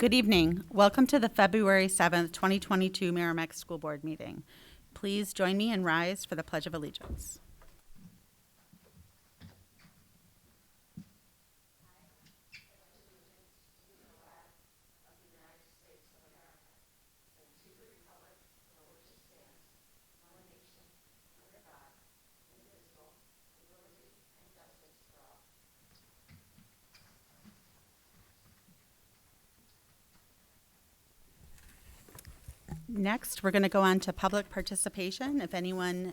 Good evening. Welcome to the February 7th, 2022 Merrimack School Board meeting. Please join me and rise for the Pledge of Allegiance. Next, we're going to go on to public participation. If anyone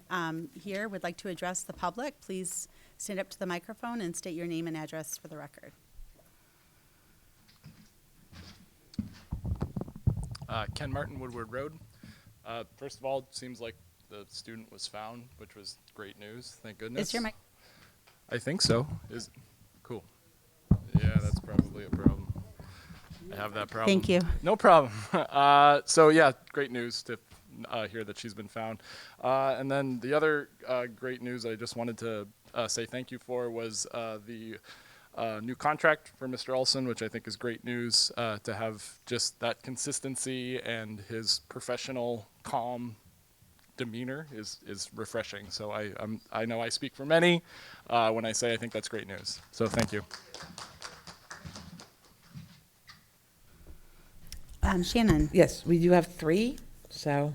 here would like to address the public, please stand up to the microphone and state your name and address for the record. Ken Martin, Woodward Road. First of all, it seems like the student was found, which was great news. Thank goodness. Is your mic? I think so. Is cool. Yeah, that's probably a problem. I have that problem. Thank you. No problem. So yeah, great news to hear that she's been found. And then the other great news I just wanted to say thank you for was the new contract for Mr. Olson, which I think is great news to have just that consistency, and his professional, calm demeanor is refreshing. So I know I speak for many when I say I think that's great news. So thank you. Shannon. Yes, we do have three. So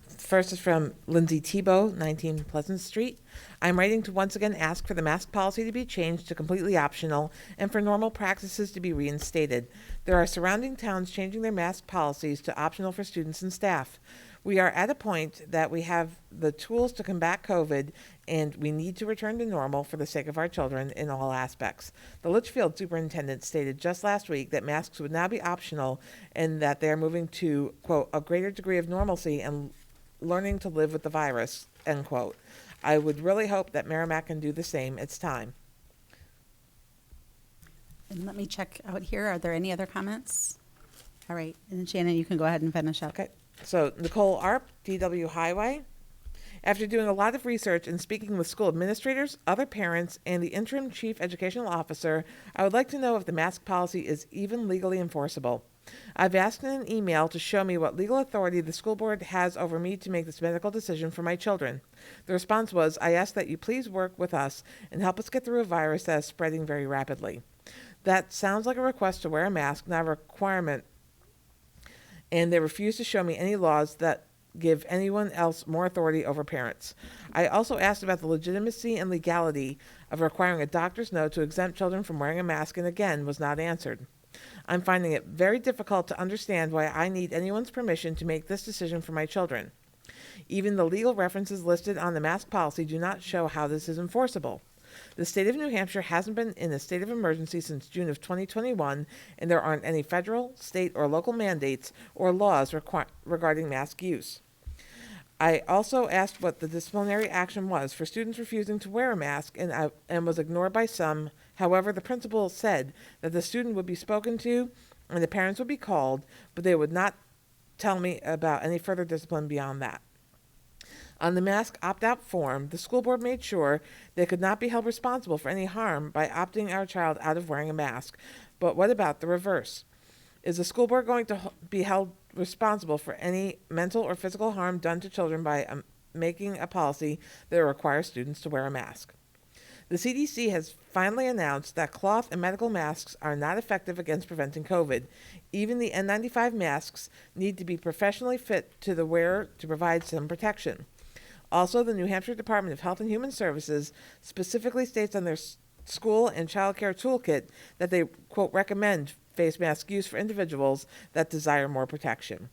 first is from Lindsay Tebow, 19 Pleasant Street. I'm writing to once again ask for the mask policy to be changed to completely optional and for normal practices to be reinstated. There are surrounding towns changing their mask policies to optional for students and staff. We are at a point that we have the tools to combat COVID, and we need to return to normal for the sake of our children in all aspects. The Litchfield superintendent stated just last week that masks would now be optional and that they are moving to, quote, a greater degree of normalcy and learning to live with the virus, end quote. I would really hope that Merrimack can do the same. It's time. And let me check out here. Are there any other comments? All right. And then Shannon, you can go ahead and finish up. Okay. So Nicole Arp, DW Highway. After doing a lot of research and speaking with school administrators, other parents, and the interim chief educational officer, I would like to know if the mask policy is even legally enforceable. I've asked in an email to show me what legal authority the school board has over me to make this medical decision for my children. The response was, I ask that you please work with us and help us get through a virus that is spreading very rapidly. That sounds like a request to wear a mask, not a requirement, and they refuse to show me any laws that give anyone else more authority over parents. I also asked about the legitimacy and legality of requiring a doctor's note to exempt children from wearing a mask, and again was not answered. I'm finding it very difficult to understand why I need anyone's permission to make this decision for my children. Even the legal references listed on the mask policy do not show how this is enforceable. The state of New Hampshire hasn't been in a state of emergency since June of 2021, and there aren't any federal, state, or local mandates or laws regarding mask use. I also asked what the disciplinary action was for students refusing to wear a mask and was ignored by some. However, the principal said that the student would be spoken to and the parents would be called, but they would not tell me about any further discipline beyond that. On the mask opt-out form, the school board made sure they could not be held responsible for any harm by opting our child out of wearing a mask. But what about the reverse? Is the school board going to be held responsible for any mental or physical harm done to children by making a policy that requires students to wear a mask? The CDC has finally announced that cloth and medical masks are not effective against preventing COVID. Even the N95 masks need to be professionally fit to the wearer to provide some protection. Also, the New Hampshire Department of Health and Human Services specifically states on their school and child care toolkit that they, quote, recommend face mask use for individuals that desire more protection.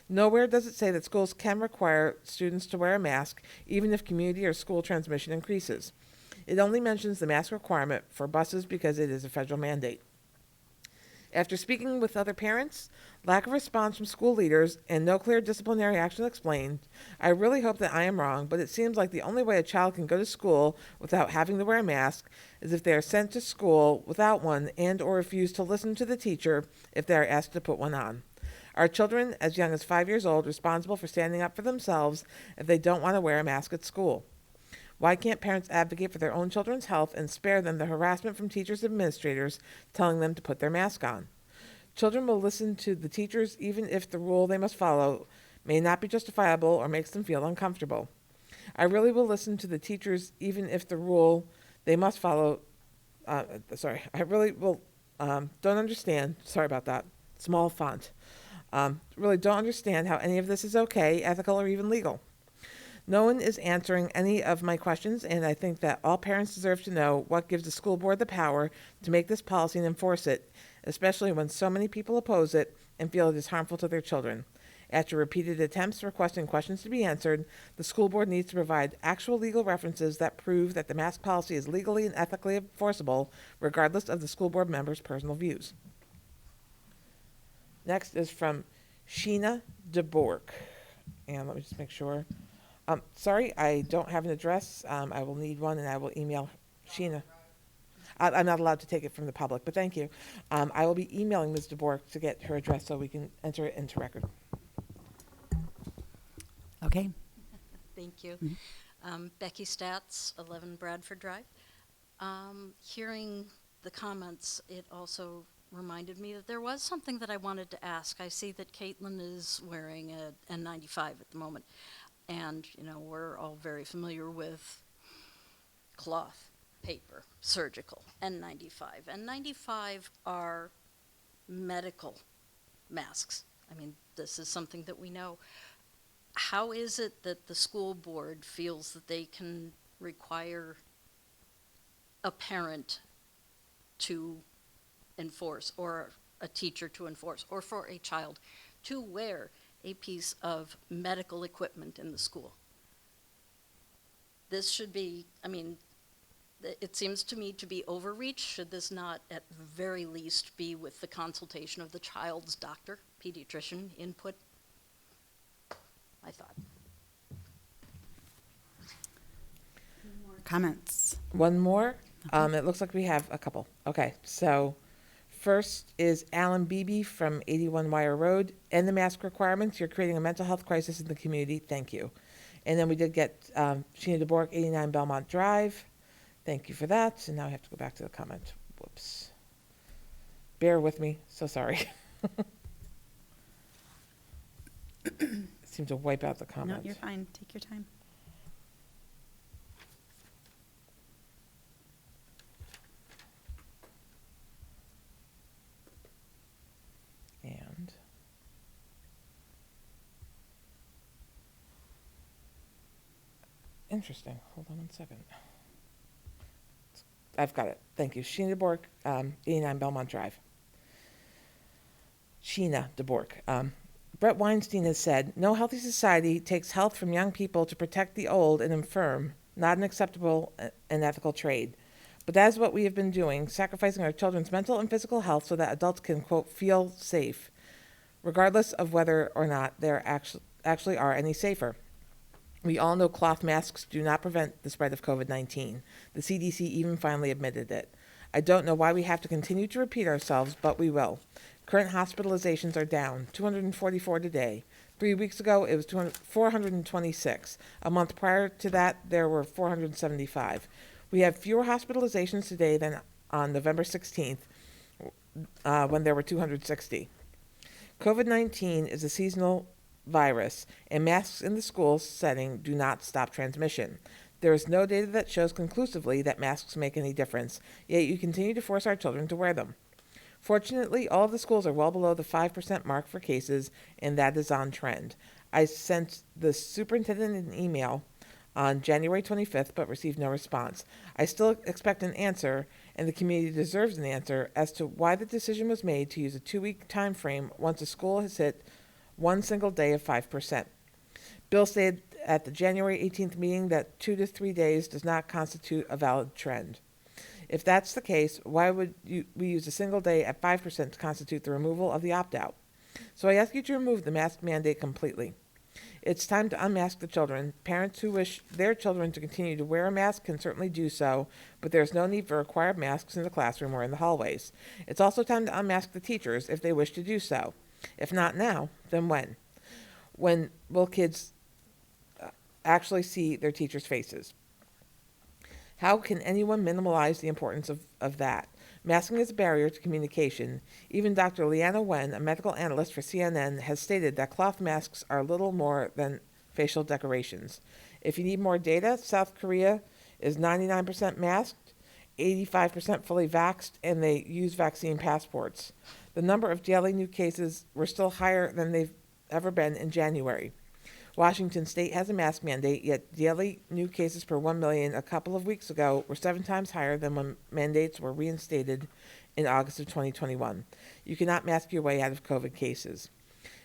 Nowhere does it say that schools can require students to wear a mask, even if community or school transmission increases. It only mentions the mask requirement for buses because it is a federal mandate. After speaking with other parents, lack of response from school leaders, and no clear disciplinary action explained, I really hope that I am wrong, but it seems like the only way a child can go to school without having to wear a mask is if they are sent to school without one and or refuse to listen to the teacher if they are asked to put one on. Are children as young as 5 years old responsible for standing up for themselves if they don't want to wear a mask at school? Why can't parents advocate for their own children's health and spare them the harassment from teachers and administrators telling them to put their mask on? Children will listen to the teachers even if the rule they must follow may not be justifiable or makes them feel uncomfortable. I really will listen to the teachers even if the rule they must follow. I really will. Don't understand. Sorry about that. Small font. Really don't understand how any of this is okay, ethical, or even legal. No one is answering any of my questions, and I think that all parents deserve to know what gives the school board the power to make this policy and enforce it, especially when so many people oppose it and feel it is harmful to their children. After repeated attempts requesting questions to be answered, the school board needs to provide actual legal references that prove that the mask policy is legally and ethically enforceable, regardless of the school board members' personal views. Next is from Sheena DeBork. And let me just make sure. Sorry, I don't have an address. I will need one, and I will email Sheena. I'm not allowed to take it from the public, but thank you. I will be emailing Ms. DeBork to get her address so we can enter it into record. Okay. Thank you. Becky Statz, 11 Bradford Drive. Hearing the comments, it also reminded me that there was something that I wanted to ask. I see that Caitlin is wearing a N95 at the moment. And, you know, we're all very familiar with cloth, paper, surgical, N95. N95 are medical masks. I mean, this is something that we know. How is it that the school board feels that they can require a parent to enforce, or a teacher to enforce, or for a child to wear a piece of medical equipment in the school? This should be, I mean, it seems to me to be overreach. Should this not at the very least be with the consultation of the child's doctor, pediatrician input? I thought. Comments? One more. It looks like we have a couple. Okay, so first is Alan Beebe from 81 Wire Road. End the mask requirements. You're creating a mental health crisis in the community. Thank you. And then we did get Sheena DeBork, 89 Belmont Drive. Thank you for that. And now I have to go back to the comment. Whoops. Bear with me. So sorry. Seem to wipe out the No, comment. you're fine. Take your time. And interesting. Hold on 1 second. I've got it. Thank you. Sheena DeBork, 89 Belmont Drive. Sheena DeBork. Brett Weinstein has said, no healthy society takes health from young people to protect the old and infirm, not an acceptable and ethical trade. But that is what we have been doing, sacrificing our children's mental and physical health so that adults can, quote, feel safe, regardless of whether or not they actually are any safer. We all know cloth masks do not prevent the spread of COVID-19. The CDC even finally admitted it. I don't know why we have to continue to repeat ourselves, but we will. Current hospitalizations are down, 244 today. 3 weeks ago, it was 426. A month prior to that, there were 475. We have fewer hospitalizations today than on November 16th, when there were 260. COVID-19 is a seasonal virus, and masks in the school setting do not stop transmission. There is no data that shows conclusively that masks make any difference, yet you continue to force our children to wear them. Fortunately, all of the schools are well below the 5% mark for cases, and that is on trend. I sent the superintendent an email on January 25th, but received no response. I still expect an answer, and the community deserves an answer as to why the decision was made to use a 2-week time frame once a school has hit one single day of 5%. Bill stated at the January 18th meeting that 2 to 3 days does not constitute a valid trend. If that's the case, why would we use a single day at 5% to constitute the removal of the opt-out? So I ask you to remove the mask mandate completely. It's time to unmask the children. Parents who wish their children to continue to wear a mask can certainly do so, but there's no need for required masks in the classroom or in the hallways. It's also time to unmask the teachers if they wish to do so. If not now, then when? When will kids actually see their teachers' faces? How can anyone minimize the importance of that? Masking is a barrier to communication. Even Dr. Leanna Wen, a medical analyst for CNN, has stated that cloth masks are little more than facial decorations. If you need more data, South Korea is 99% masked, 85% fully vaxxed, and they use vaccine passports. The number of daily new cases were still higher than they've ever been in January. Washington State has a mask mandate, yet daily new cases per 1 million a couple of weeks ago were 7 times higher than when mandates were reinstated in August of 2021. You cannot mask your way out of COVID cases.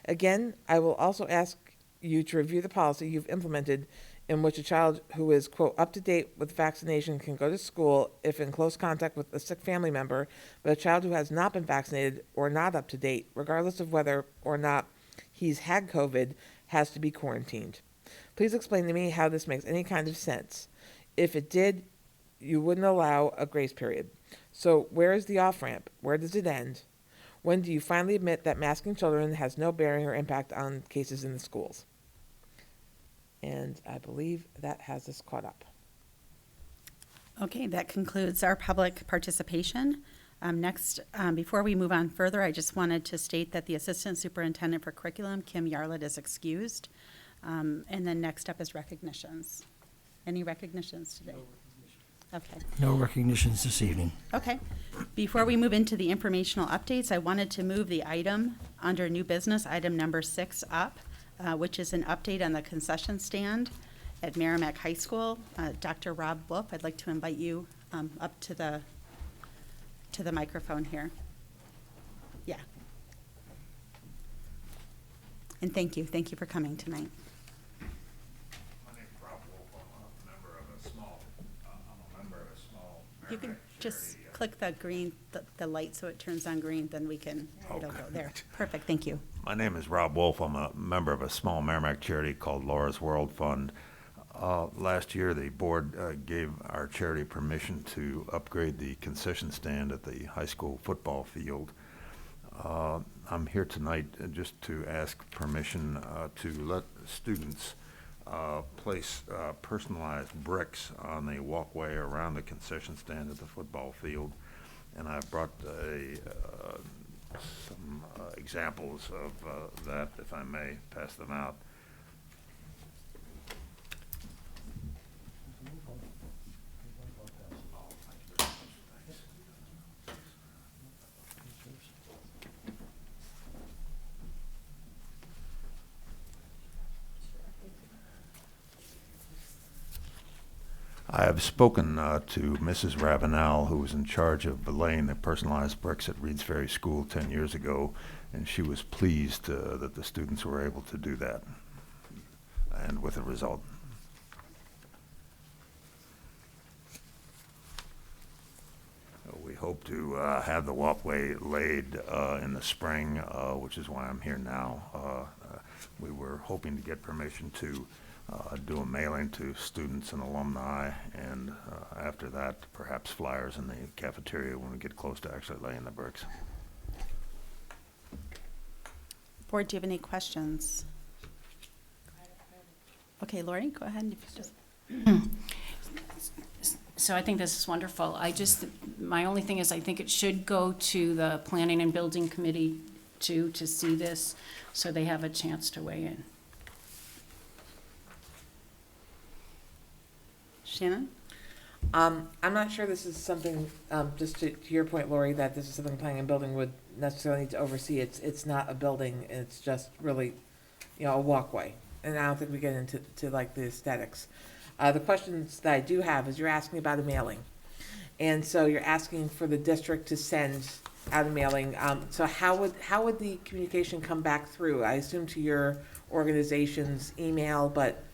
Again, I will also ask you to review the policy you've implemented in which a child who is, quote, up to date with vaccination can go to school if in close contact with a sick family member, but a child who has not been vaccinated or not up to date, regardless of whether or not he's had COVID, has to be quarantined. Please explain to me how this makes any kind of sense. If it did, you wouldn't allow a grace period. So where is the off-ramp? Where does it end? When do you finally admit that masking children has no bearing or impact on cases in the schools? And I believe that has us caught up. Okay, that concludes our public participation. Next, before we move on further, I just wanted to state that the Assistant Superintendent for Curriculum, Kim Yarlett, is excused. And then next up is recognitions. Any recognitions today? Okay. No recognitions this evening. Okay. Before we move into the informational updates, I wanted to move the item under new business, item number 6 up, which is an update on the concession stand at Merrimack High School. Dr. Rob Wolf, I'd like to invite you up to the microphone here. Yeah. And thank you for coming tonight. My name's Rob Wolf. I'm a member of a small You can Merrimack just charity, click the green, the light so it turns on green, then we can, it'll go there. Perfect, thank you. My name is Rob Wolf. I'm a member of a small Merrimack charity called Laura's World Fund. Last year, the board gave our charity permission to upgrade the concession stand at the high school football field. I'm here tonight just to ask permission to let students place personalized bricks on the walkway around the concession stand at the football field. And I've brought some examples of that, if I may pass them out. I have spoken to Mrs. Ravenel, who was in charge of laying the personalized bricks at Reeds Ferry School 10 years ago, and she was pleased that the students were able to do that, and with a result. We hope to have the walkway laid in the spring, which is why I'm here now. We were hoping to get permission to do a mailing to students and alumni, and after that, perhaps flyers in the cafeteria when we get close to actually laying the bricks. Board, do you have any questions? Okay, Lori, go ahead. If you just So I think this is wonderful. My only thing is I think it should go to the Planning and Building Committee too, to see this, so they have a chance to weigh in. Shannon? I'm not sure this is something, just to your point, Lori, that this is something planning and building would necessarily need to oversee. It's not a building, it's just really, a walkway. And I don't think we get into like the aesthetics. The questions that I do have is you're asking about a mailing. And so you're asking for the district to send out a mailing. So how would the communication come back through? I assume to your organization's email, but,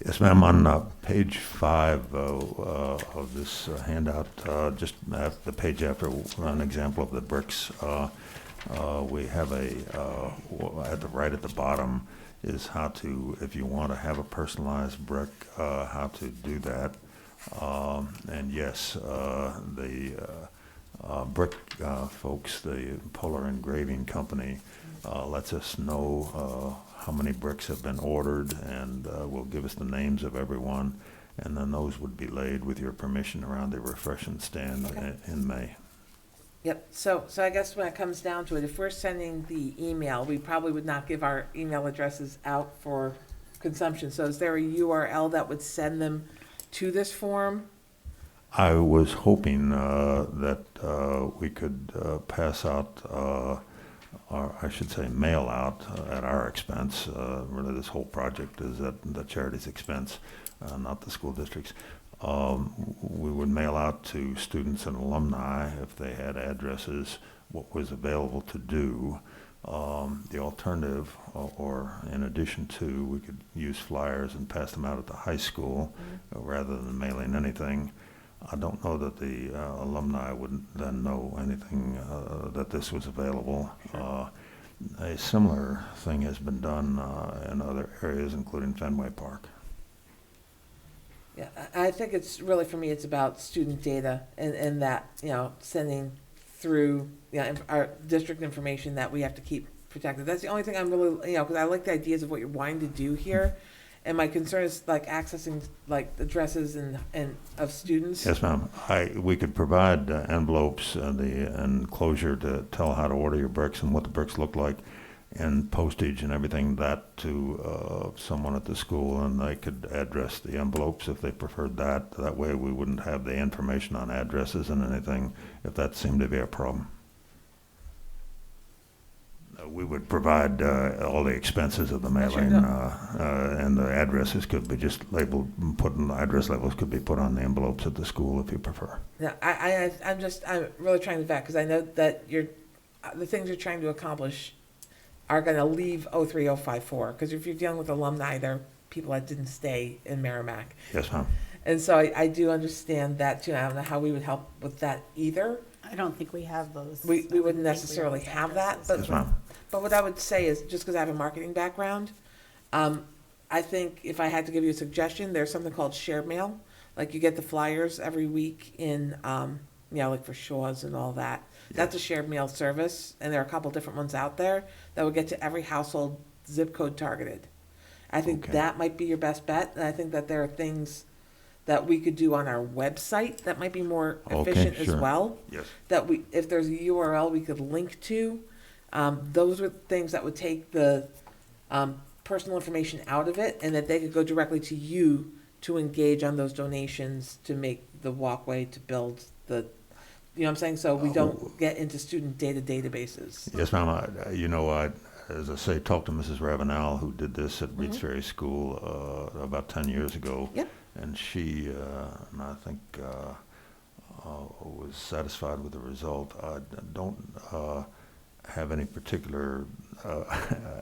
Yes, ma'am. On page 5 of this handout, just at the page after an example of the bricks, we have right at the bottom is how to, if you want to have a personalized brick, how to do that. And yes, the brick folks, the Polar Engraving Company, lets us know how many bricks have been ordered, and will give us the names of everyone. and then those would be laid with your permission around the refreshment stand Okay. in May. Yep, so I guess when it comes down to it, if we're sending the email, we probably would not give our email addresses out for consumption. So is there a URL that would send them to this form? I was hoping that we could pass out, or I should say mail out at our expense. Really, this whole project is at the charity's expense, not the school district's. We would mail out to students and alumni, if they had addresses, what was available to do. The alternative, or in addition to, we could use flyers and pass them out at the high school rather than mailing anything. I don't know that the alumni would then know anything that this was available. A similar thing has been done in other areas, including Fenway Park. Yeah, I think it's really, for me, it's about student data and that, sending through, our district information that we have to keep protected. That's the only thing I'm really, because I like the ideas of what you're wanting to do here. And my concern is like accessing like addresses and of students. Yes, ma'am. We could provide envelopes, the enclosure to tell how to order your bricks and what the bricks look like, and postage and everything that to someone at the school, and they could address the envelopes if they preferred that. That way we wouldn't have the information on addresses and anything if that seemed to be a problem. We would provide all the expenses of the mailing, and the addresses could be just labeled, address labels could be put on the envelopes at the school if you prefer. Yeah, I'm really trying to vet, because I know that the things you're trying to accomplish are going to leave 03054, because if you're dealing with alumni, they're people that didn't stay in Merrimack. Yes, ma'am. And so I do understand that too. I don't know how we would help with that either. I don't think we have those. We I wouldn't think we necessarily those have that, addresses. Yes, ma'am. But what I would say is, just because I have a marketing background, I think if I had to give you a suggestion, there's something called shared mail. Like you get the flyers every week in, like for Shaw's and all that. That's a shared mail service, and there are a couple different ones out there that would get to every household, zip code targeted. I think Okay. that might be your best bet, and I think that there are things that we could do on our website that might be more Okay, efficient as sure. well. Yes. That if there's a URL we could link to, those are things that would take the personal information out of it, and that they could go directly to you to engage on those donations to make the walkway to build the, you know what I'm saying? So we don't get into student data databases. Yes, ma'am. I, as I say, talked to Mrs. Ravenel, who did this at Reeds Ferry School about 10 years ago. Yep. And she, and I think, was satisfied with the result. I don't have any particular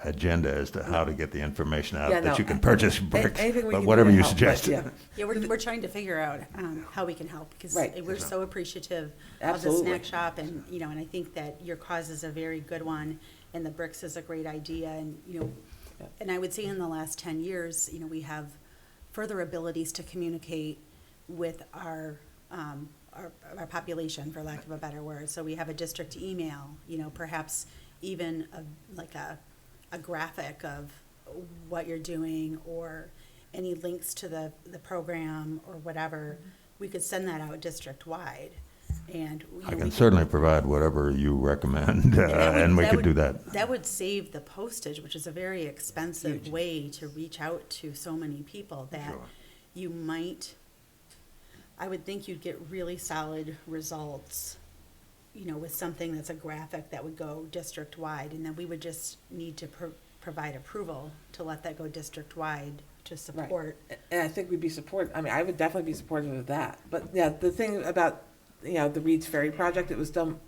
agenda as to how to get the information out Yeah, that no, you can purchase bricks, anything we but can do whatever to you help, but suggest. yeah. Yeah, we're trying to figure out how we can help, because Right. we're so appreciative of the Absolutely. snack shop, and, and I think that your cause is a very good one, and the bricks is a great idea, and, Yeah. and I would say in the last 10 years, we have further abilities to communicate with our population, for lack of a better word. So we have a district email, perhaps even a graphic of what you're doing, or any links to the program or whatever. We could send that out district-wide, and, I can certainly provide whatever you recommend, and we could do that. That would save the postage, which is a very expensive way to reach out to so many people that Sure. you might, I would think you'd get really solid results, with something that's a graphic that would go district-wide, and then we would just need to provide approval to let that go district-wide to support. And I think we'd be I would definitely be supportive of that. But yeah, the thing about, the Reeds Ferry project, it was done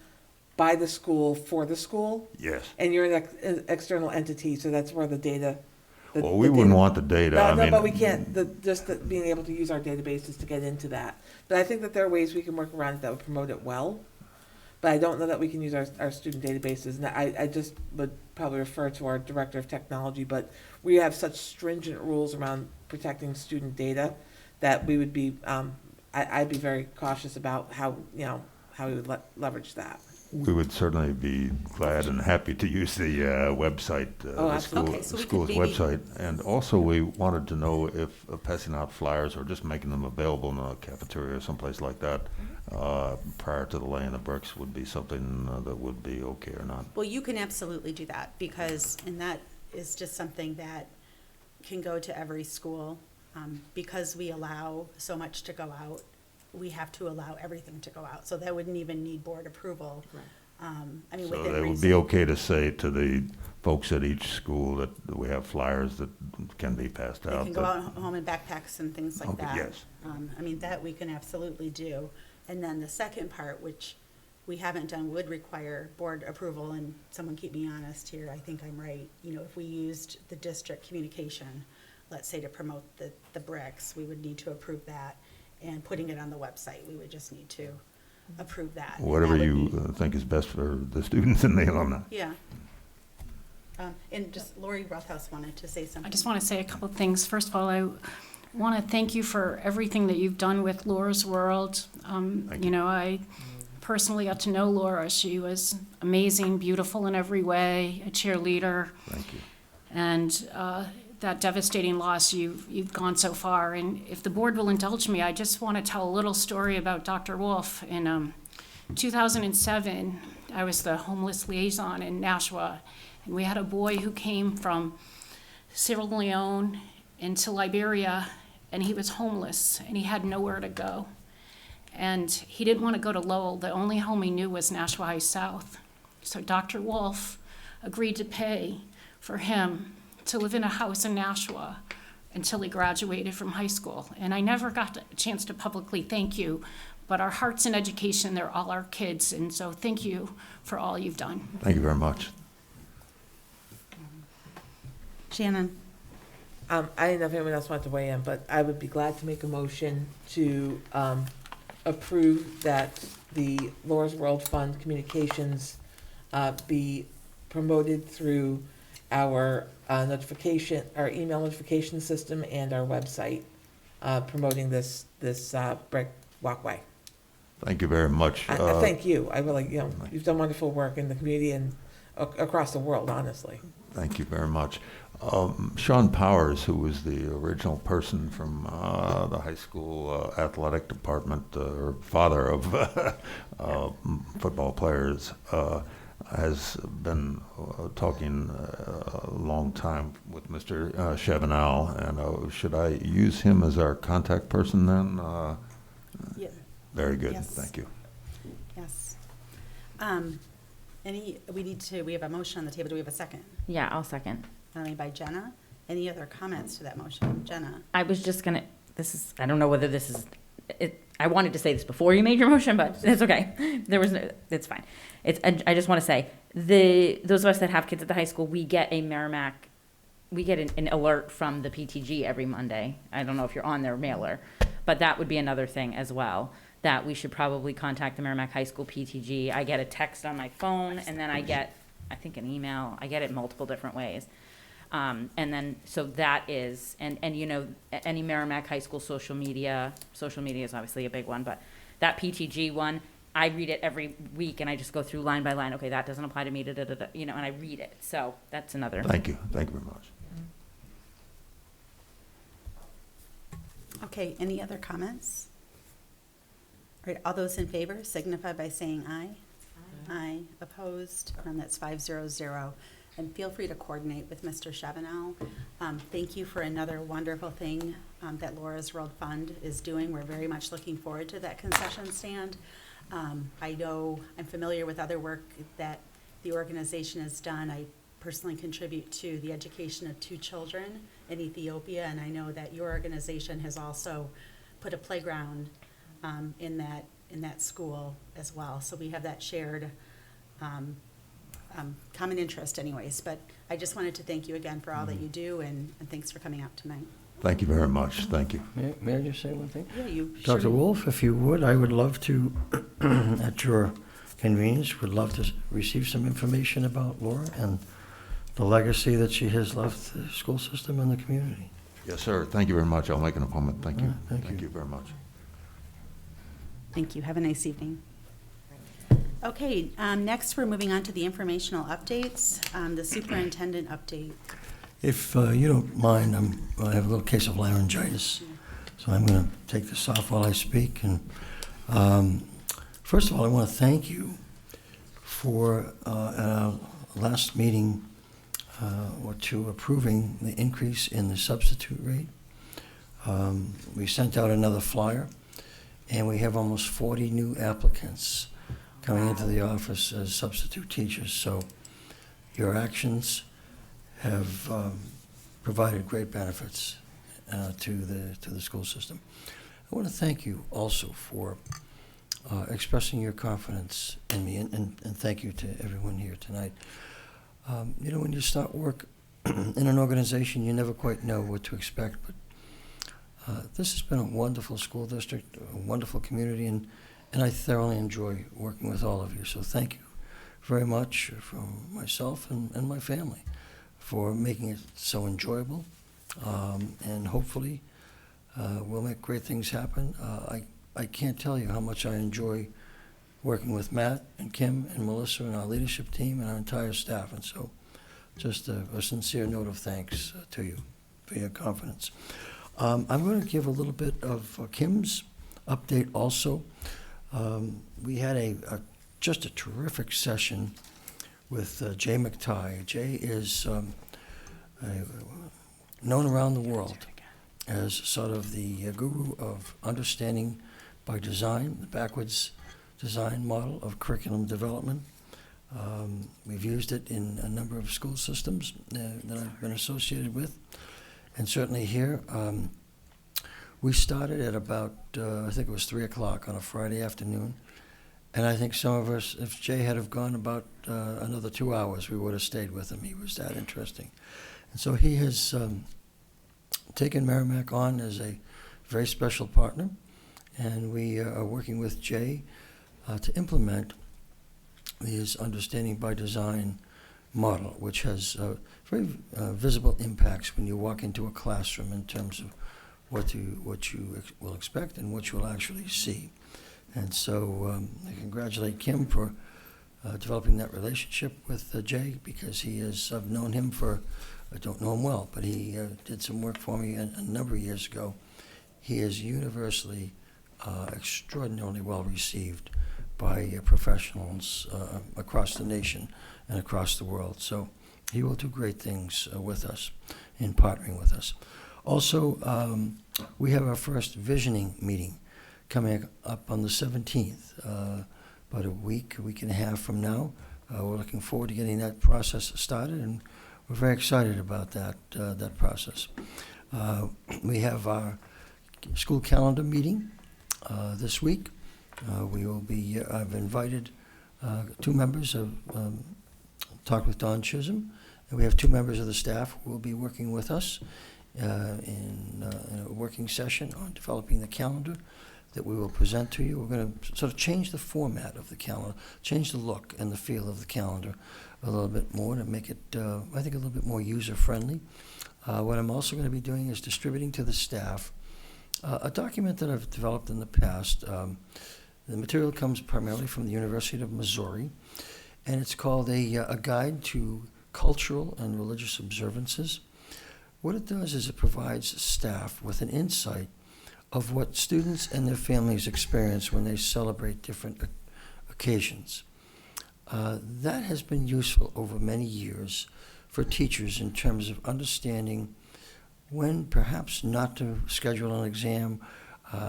by the school for the school. Yes. And you're an external entity, so that's where the data. Well, we wouldn't want the data. No, but we can't, being able to use our databases to get into that. But I think that there are ways we can work around it that would promote it well. But I don't know that we can use our student databases. And I just would probably refer to our director of technology, but we have such stringent rules around protecting student data that we would be, I'd be very cautious about how we would leverage that. We would certainly be glad and happy to use the website, Oh, the absolutely. Okay, so we could school's maybe- website. And also, we wanted to know if passing out flyers or just making them available in a cafeteria or someplace like that prior to the laying of bricks would be something that would be okay or not. Well, you can absolutely do that because, and that is just something that can go to every school. Because we allow so much to go out, we have to allow everything to go out. So that wouldn't even need board approval. I mean, So within it would reason. be okay to say to the folks at each school that we have flyers that can be passed They out. can go that- out home in backpacks and things like Okay, that. yes. I mean, that we can absolutely do. And then the second part, which we haven't done, would require board approval, and someone keep me honest here, I think I'm right. You know, if we used the district communication, let's say to promote the bricks, we would need to approve that. And putting it on the website, we would just need to approve that. And Whatever that would you be- think is best for the students and the alumni. Yeah. And just Lori Rothhaus wanted to say something. I just want to say a couple of things. First of all, I want to thank you for everything that you've done with Laura's World. Thank You know, I personally got to know Laura. She was amazing, beautiful in every way, a cheerleader. Thank you. And that devastating loss, you've gone so far. And if the board will indulge me, I just want to tell a little story about Dr. Wolf. In 2007, I was the homeless liaison in Nashua, and we had a boy who came from Sierra Leone into Liberia, and he was homeless, and he had nowhere to go. And he didn't want to go to Lowell. The only home he knew was Nashua High South. So Dr. Wolf agreed to pay for him to live in a house in Nashua until he graduated from high school. And I never got a chance to publicly thank you, but our hearts in education, they're all our kids. And so thank you for all you've done. Thank you very much. Shannon? I didn't know if anyone else wanted to weigh in, but I would be glad to make a motion to approve that the Laura's World Fund communications be promoted through our notification, our email notification system and our website, promoting this brick walkway. Thank you very much. I thank you. I really, you've done wonderful work in the community and across the world, honestly. Thank you very much. Sean Powers, who was the original person from the high school athletic department, or father of football players, has been talking a long time with Mr. Chevenal, and should I use him as our contact person then? Yeah. Very good, Yes. thank you. Yes. We have a motion on the table. Do we have a second? Yeah, I'll second. Made by Jenna. Any other comments to that motion? Jenna? I was just gonna, I don't know whether this is, I wanted to say this before you made your motion, but it's okay. It's fine. I just want to say, those of us that have kids at the high school, we get a Merrimack, we get an alert from the PTG every Monday. I don't know if you're on their mailer, but that would be another thing as well, that we should probably contact the Merrimack High School PTG. I get a text on my phone, and then I get, I think, an email. I get it multiple different ways. And then, so that is, and any Merrimack High School social media is obviously a big one, but that PTG one, I read it every week, and I just go through line by line, okay, that doesn't apply to me, and I read it, so that's another. Thank you very much. Okay, any other comments? All right, all those in favor signify by saying aye. Aye. Opposed? That's 500. And feel free to coordinate with Mr. Chevenal. Thank you for another wonderful thing that Laura's World Fund is doing. We're very much looking forward to that concession stand. I know I'm familiar with other work that the organization has done. I personally contribute to the education of 2 children in Ethiopia, and I know that your organization has also put a playground in that school as well. So we have that shared common interest anyways. But I just wanted to thank you again for all that you do, and thanks for coming out tonight. Thank you very much, thank you. May I just say one thing? Yeah, you Dr. sure. Wolf, if you would, I would love to, at your convenience, would love to receive some information about Laura and the legacy that she has left the school system and the community. Yes, sir, thank you very much. I'll make an appointment, thank you. Thank you. Thank you very much. Thank you. Have a nice evening. Okay, next we're moving on to the informational updates, the superintendent update. If you don't mind, I have a little case of laryngitis, so I'm going to take this off while I speak. And first of all, I want to thank you for our last meeting or two approving the increase in the substitute rate. We sent out another flyer, and we have almost 40 new applicants coming into the office as substitute teachers. So your actions have provided great benefits to the school system. I want to thank you also for expressing your confidence in me, and thank you to everyone here tonight. You know, when you start work in an organization, you never quite know what to expect, but this has been a wonderful school district, a wonderful community, and I thoroughly enjoy working with all of you. So thank you very much from myself and my family for making it so enjoyable, and hopefully we'll make great things happen. I can't tell you how much I enjoy working with Matt and Kim and Melissa and our leadership team and our entire staff, and so just a sincere note of thanks to you for your confidence. I'm going to give a little bit of Kim's update also. We had just a terrific session with Jay McTighe. Jay is known around the world as sort of the guru of understanding by design, the backwards design model of curriculum development. We've used it in a number of school systems that I've been associated with. And certainly here, we started at about, I think it was 3 o'clock on a Friday afternoon. And I think some of us, if Jay had have gone about another 2 hours, we would have stayed with him. He was that interesting. And so he has taken Merrimack on as a very special partner. And we are working with Jay to implement his understanding by design model, which has very visible impacts when you walk into a classroom in terms of what you will expect and what you will actually see. And so I congratulate Kim for developing that relationship with Jay, because he is, I've known him for, I don't know him well, but he did some work for me a number of years ago. He is universally extraordinarily well received by professionals across the nation and across the world. So he will do great things with us in partnering with us. Also, we have our first visioning meeting coming up on the 17th, about a week and a half from now. We're looking forward to getting that process started, and we're very excited about that process. We have our school calendar meeting this week. We will be, I've invited 2 members of, talked with Don Chisholm, and we have 2 members of the staff who will be working with us in a working session on developing the calendar that we will present to you. We're going to sort of change the format of the calendar, change the look and the feel of the calendar a little bit more to make it, I think, a little bit more user-friendly. What I'm also going to be doing is distributing to the staff a document that I've developed in the past. The material comes primarily from the University of Missouri, and it's called a Guide to Cultural and Religious Observances. What it does is it provides staff with an insight of what students and their families experience when they celebrate different occasions. That has been useful over many years for teachers in terms of understanding when perhaps not to schedule an exam.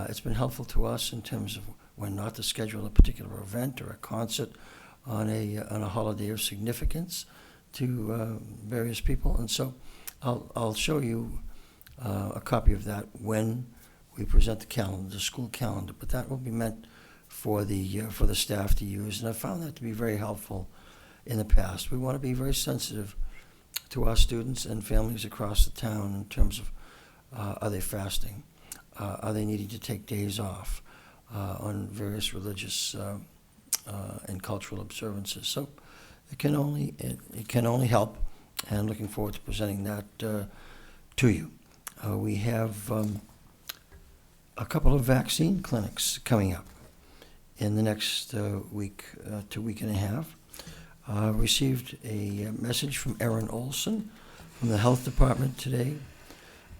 It's been helpful to us in terms of when not to schedule a particular event or a concert on a holiday of significance to various people. And so I'll show you a copy of that when we present the calendar, the school calendar, but that will be meant for the staff to use, and I found that to be very helpful in the past. We want to be very sensitive to our students and families across the town in terms of are they fasting, are they needing to take days off on various religious and cultural observances. So it can only help, and I'm looking forward to presenting that to you. We have a couple of vaccine clinics coming up, in the next week to week and a half. Received a message from Erin Olson from the Health Department today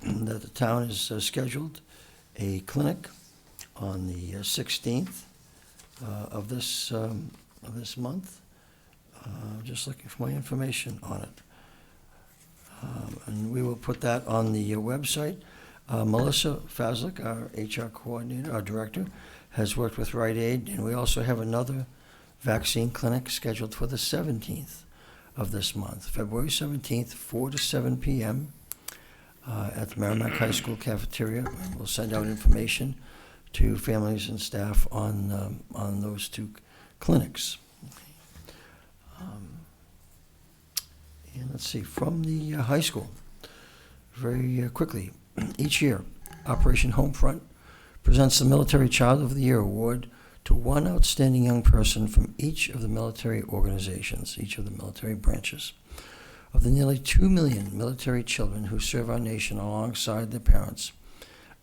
that the town has scheduled a clinic on the 16th of this month. Just looking for my information on it. And we will put that on the website. Melissa Fazlick, our HR coordinator, our director, has worked with Rite Aid, and we also have another vaccine clinic scheduled for the 17th of this month, February 17th, 4 to 7 p.m. At the Merrimack High School cafeteria. And we'll send out information to families and staff on those two clinics. And let's see, from the high school, very quickly, each year, Operation Homefront presents the Military Child of the Year Award to one outstanding young person from each of the military organizations, each of the military branches. Of the nearly 2 million military children who serve our nation alongside their parents,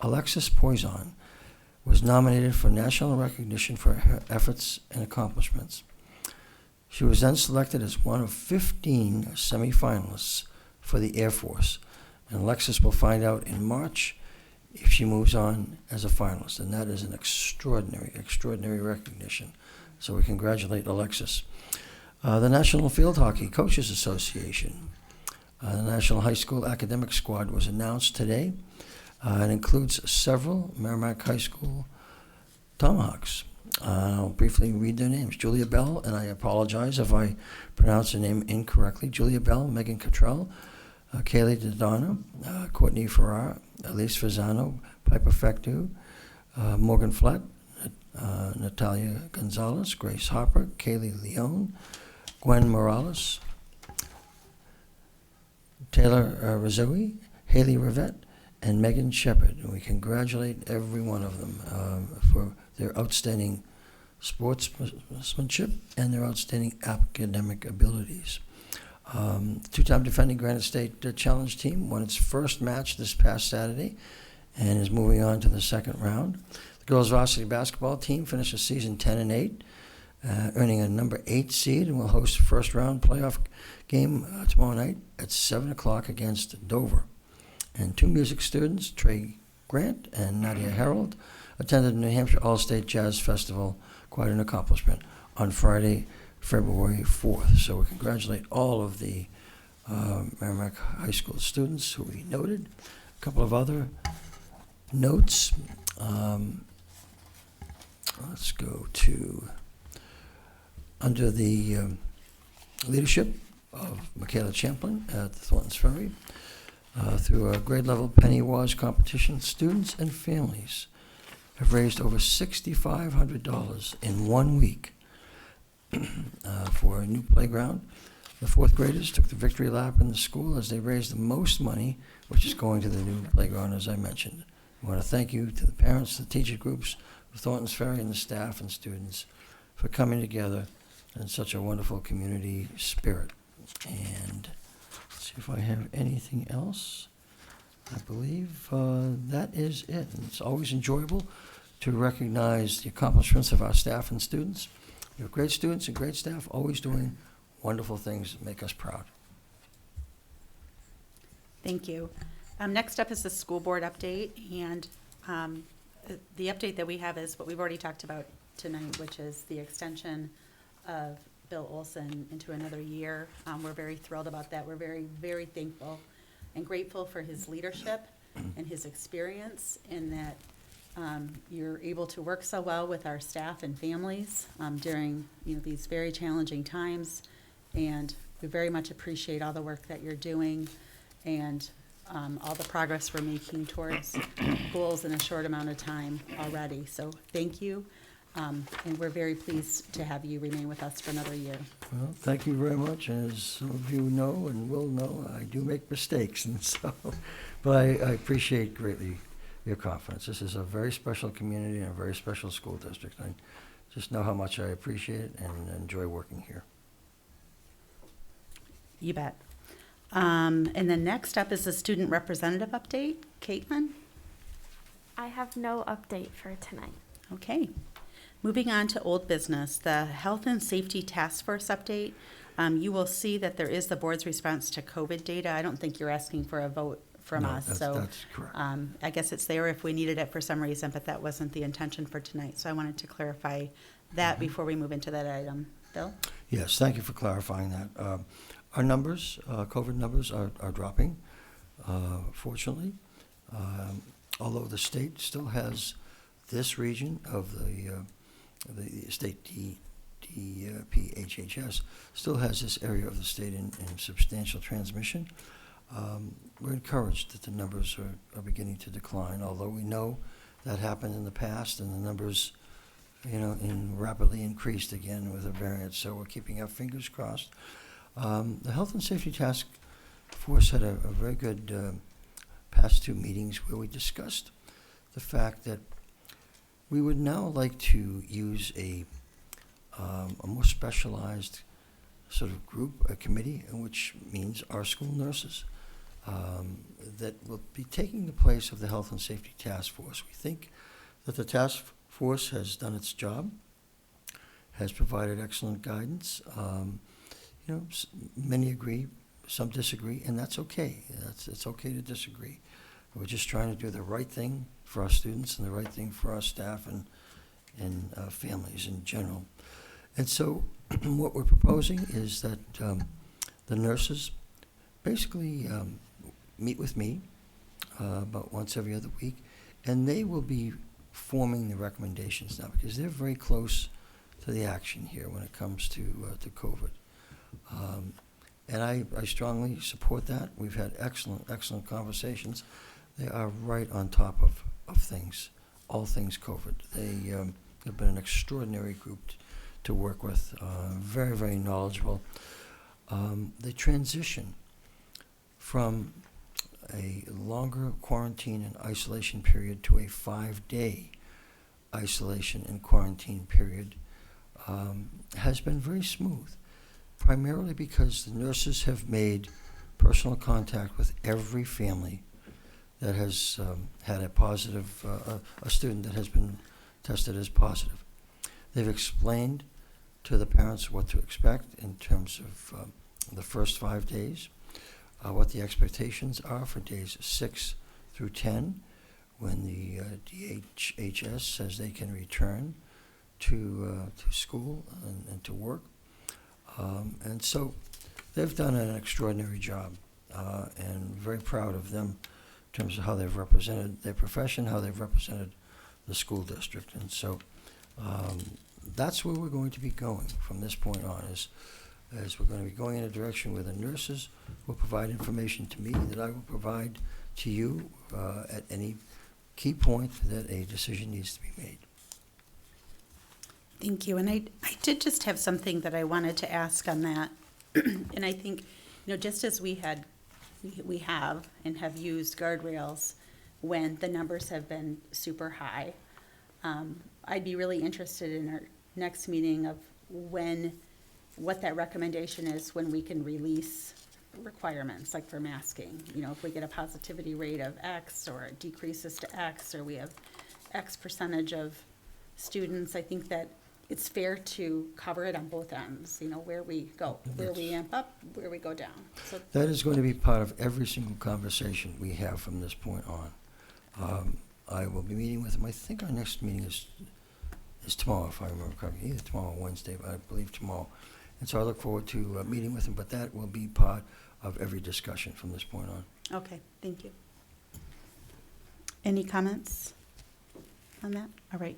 Alexis Poison was nominated for national recognition for her efforts and accomplishments. She was then selected as one of 15 semifinalists for the Air Force, and Alexis will find out in March if she moves on as a finalist, and that is an extraordinary recognition. So we congratulate Alexis. The National Field Hockey Coaches Association, the National High School Academic Squad was announced today. It includes several Merrimack High School Tomahawks. I'll briefly read their names. Julia Bell, and I apologize if I pronounce her name incorrectly. Julia Bell, Megan Cottrell, Kaylee DeDonna, Courtney Farrar, Elise Fazano, Piper Fectu, Morgan Flatt, Natalia Gonzalez, Grace Harper, Kaylee Leone, Gwen Morales, Taylor Rizzoui, Haley Rivette, and Megan Shepard. And we congratulate every one of them for their outstanding sportsmanship and their outstanding academic abilities. Two-time defending Granite State Challenge team won its first match this past Saturday and is moving on to the second round. The girls varsity basketball team finished the season 10-8, earning a number 8 seed, and will host a first-round playoff game tomorrow night at 7 o'clock against Dover. And 2 music students, Trey Grant and Nadia Harold, attended the New Hampshire All-State Jazz Festival, quite an accomplishment, on Friday, February 4th. So we congratulate all of the Merrimack High School students who we noted. A couple of other notes. Let's go to, under the leadership of Michaela Champlin at the Thorntons Ferry, through a grade level penny wise competition, students and families have raised over $6,500 in 1 week for a new playground. The 4th graders took the victory lap in the school as they raised the most money, which is going to the new playground, as I mentioned. I want to thank you to the parents, the teacher groups, the Thorntons Ferry, and the staff and students for coming together in such a wonderful community spirit. And let's see if I have anything else. I believe that is it. And it's always enjoyable to recognize the accomplishments of our staff and students. We have great students and great staff, always doing wonderful things that make us proud. Thank you. Next up is the school board update, and the update that we have is what we've already talked about tonight, which is the extension of Bill Olson into another year. We're very thrilled about that. We're very, very thankful and grateful for his leadership and his experience in that you're able to work so well with our staff and families during these very challenging times, and we very much appreciate all the work that you're doing and all the progress we're making towards goals in a short amount of time already. So thank you, and we're very pleased to have you remain with us for another year. Well, thank you very much. As some of you know and will know, I do make mistakes, and so, but I appreciate greatly your confidence. This is a very special community and a very special school district. I just know how much I appreciate it and enjoy working here. You bet. And then next up is the student representative update. Caitlin? I have no update for tonight. Okay. Moving on to old business, the Health and Safety Task Force update. You will see that there is the board's response to COVID data. I don't think you're asking for a vote from No, us, that's- so. that's correct. I guess it's there if we needed it for some reason, but that wasn't the intention for tonight. So I wanted to clarify that before we move into that item. Bill? Yes, thank you for clarifying that. Our numbers, COVID numbers are dropping, fortunately. Although the state still has this region of the state DPHHS still has this area of the state in substantial transmission. We're encouraged that the numbers are beginning to decline, although we know that happened in the past and the numbers, rapidly increased again with a variant, so we're keeping our fingers crossed. The Health and Safety Task Force had a very good past two meetings where we discussed the fact that we would now like to use a more specialized sort of group, a committee, which means our school nurses, that will be taking the place of the Health and Safety Task Force. We think that the task force has done its job, has provided excellent guidance. Many agree, some disagree, and that's okay. It's okay to disagree. We're just trying to do the right thing for our students and the right thing for our staff and families in general. And so what we're proposing is that the nurses basically meet with me about once every other week, and they will be forming the recommendations now because they're very close to the action here when it comes to COVID. And I strongly support that. We've had excellent conversations. They are right on top of things, all things COVID. They have been an extraordinary group to work with, very, very knowledgeable. The transition from a longer quarantine and isolation period to a 5-day isolation and quarantine period has been very smooth, primarily because the nurses have made personal contact with every family that has had a positive, a student that has been tested as positive. They've explained to the parents what to expect in terms of the first 5 days, what the expectations are for days 6 through 10, when the DHHS says they can return to school and to work. And so they've done an extraordinary job, and very proud of them in terms of how they've represented their profession, how they've represented the school district. And so that's where we're going to be going from this point on, is we're going to be going in a direction where the nurses will provide information to me that I will provide to you at any key point that a decision needs to be made. Thank you. And I did just have something that I wanted to ask on that. And I think, just as we have and have used guardrails when the numbers have been super high, I'd be really interested in our next meeting of what that recommendation is when we can release requirements, like for masking. If we get a positivity rate of X or it decreases to X, or we have X percentage of students, I think that it's fair to cover it on both ends, where we go, where we amp up, where we go down. So that is going to be part of every single conversation we have from this point on. I will be meeting with them. I think our next meeting is tomorrow, if I remember correctly, either tomorrow or Wednesday, but I believe tomorrow. And so I look forward to meeting with them, but that will be part of every discussion from this point on. Okay, thank you. Any comments on that? All right.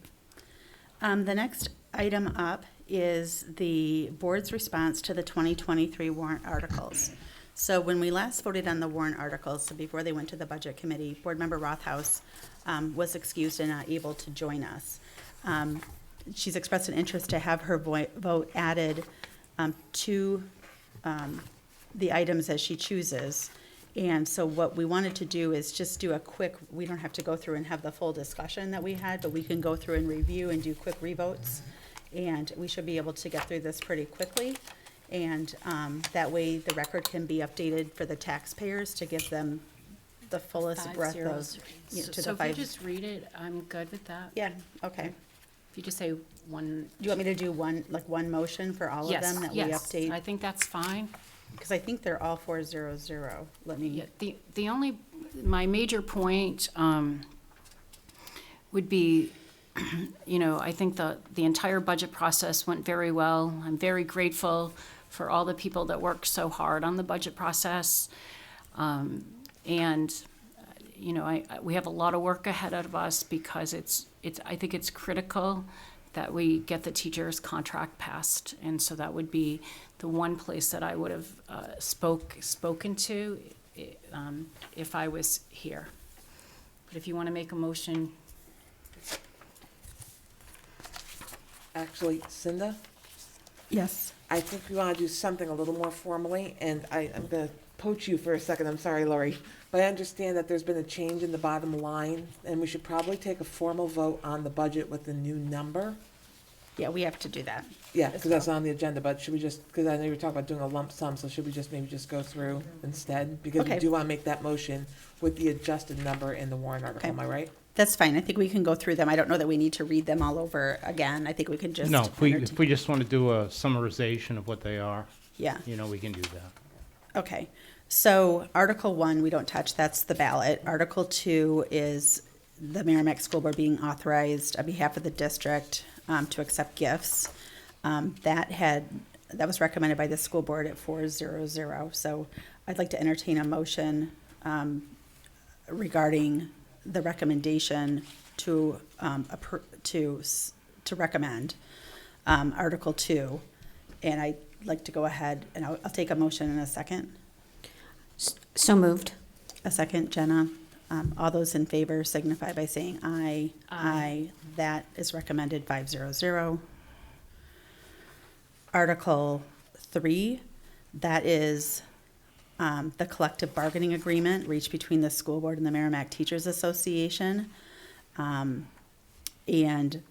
The next item up is the board's response to the 2023 warrant articles. So when we last voted on the warrant articles, so before they went to the budget committee, board member Rothaus was excused and not able to join us. She's expressed an interest to have her vote added to the items as she chooses. And so what we wanted to do is just do a quick, we don't have to go through and have the full discussion that we had, but we can go through and review and do quick revotes. And we should be able to get through this pretty quickly. And that way the record can be updated for the taxpayers to give them the fullest breadth of, to So the if you five. just read it, I'm good with that. Yeah, okay. If you just say one. Do you want me to do one motion for all of them that we Yes, update? I think that's fine. Because I think they're all 400. Let me, Yeah, the only, my major point would be, I think the entire budget process went very well. I'm very grateful for all the people that worked so hard on the budget process. And, we have a lot of work ahead of us because I think it's critical that we get the teacher's contract passed. And so that would be the one place that I would have spoken to if I was here. But if you want to make a motion, Actually, Cinda, yes. I think we want to do something a little more formally, and I'm going to poach you for a second. I'm sorry, Lori. But I understand that there's been a change in the bottom line, and we should probably take a formal vote on the budget with the new number. Yeah, we have to do that. Yeah, because that's on the agenda, but should we just, because I know you were talking about doing a lump sum, so should we just maybe just go through instead? Because we Okay. do want to make that motion with the adjusted number in the warrant article, am I right? That's fine. I think we can go through them. I don't know that we need to read them all over again. I think we can just. No, if we just want to do a summarization of what they are, Yeah, we can do that. okay. So Article 1, we don't touch. That's the ballot. Article 2 is the Merrimack School Board being authorized on behalf of the district to accept gifts. That was recommended by the school board at 400. So I'd like to entertain a motion regarding the recommendation to recommend Article 2. And I'd like to go ahead and I'll take a motion in a second. So moved. A second, Jenna. All those in favor signify by saying aye. Aye. That is recommended 500. Article 3, that is the collective bargaining agreement reached between the school board and the Merrimack Teachers Association. And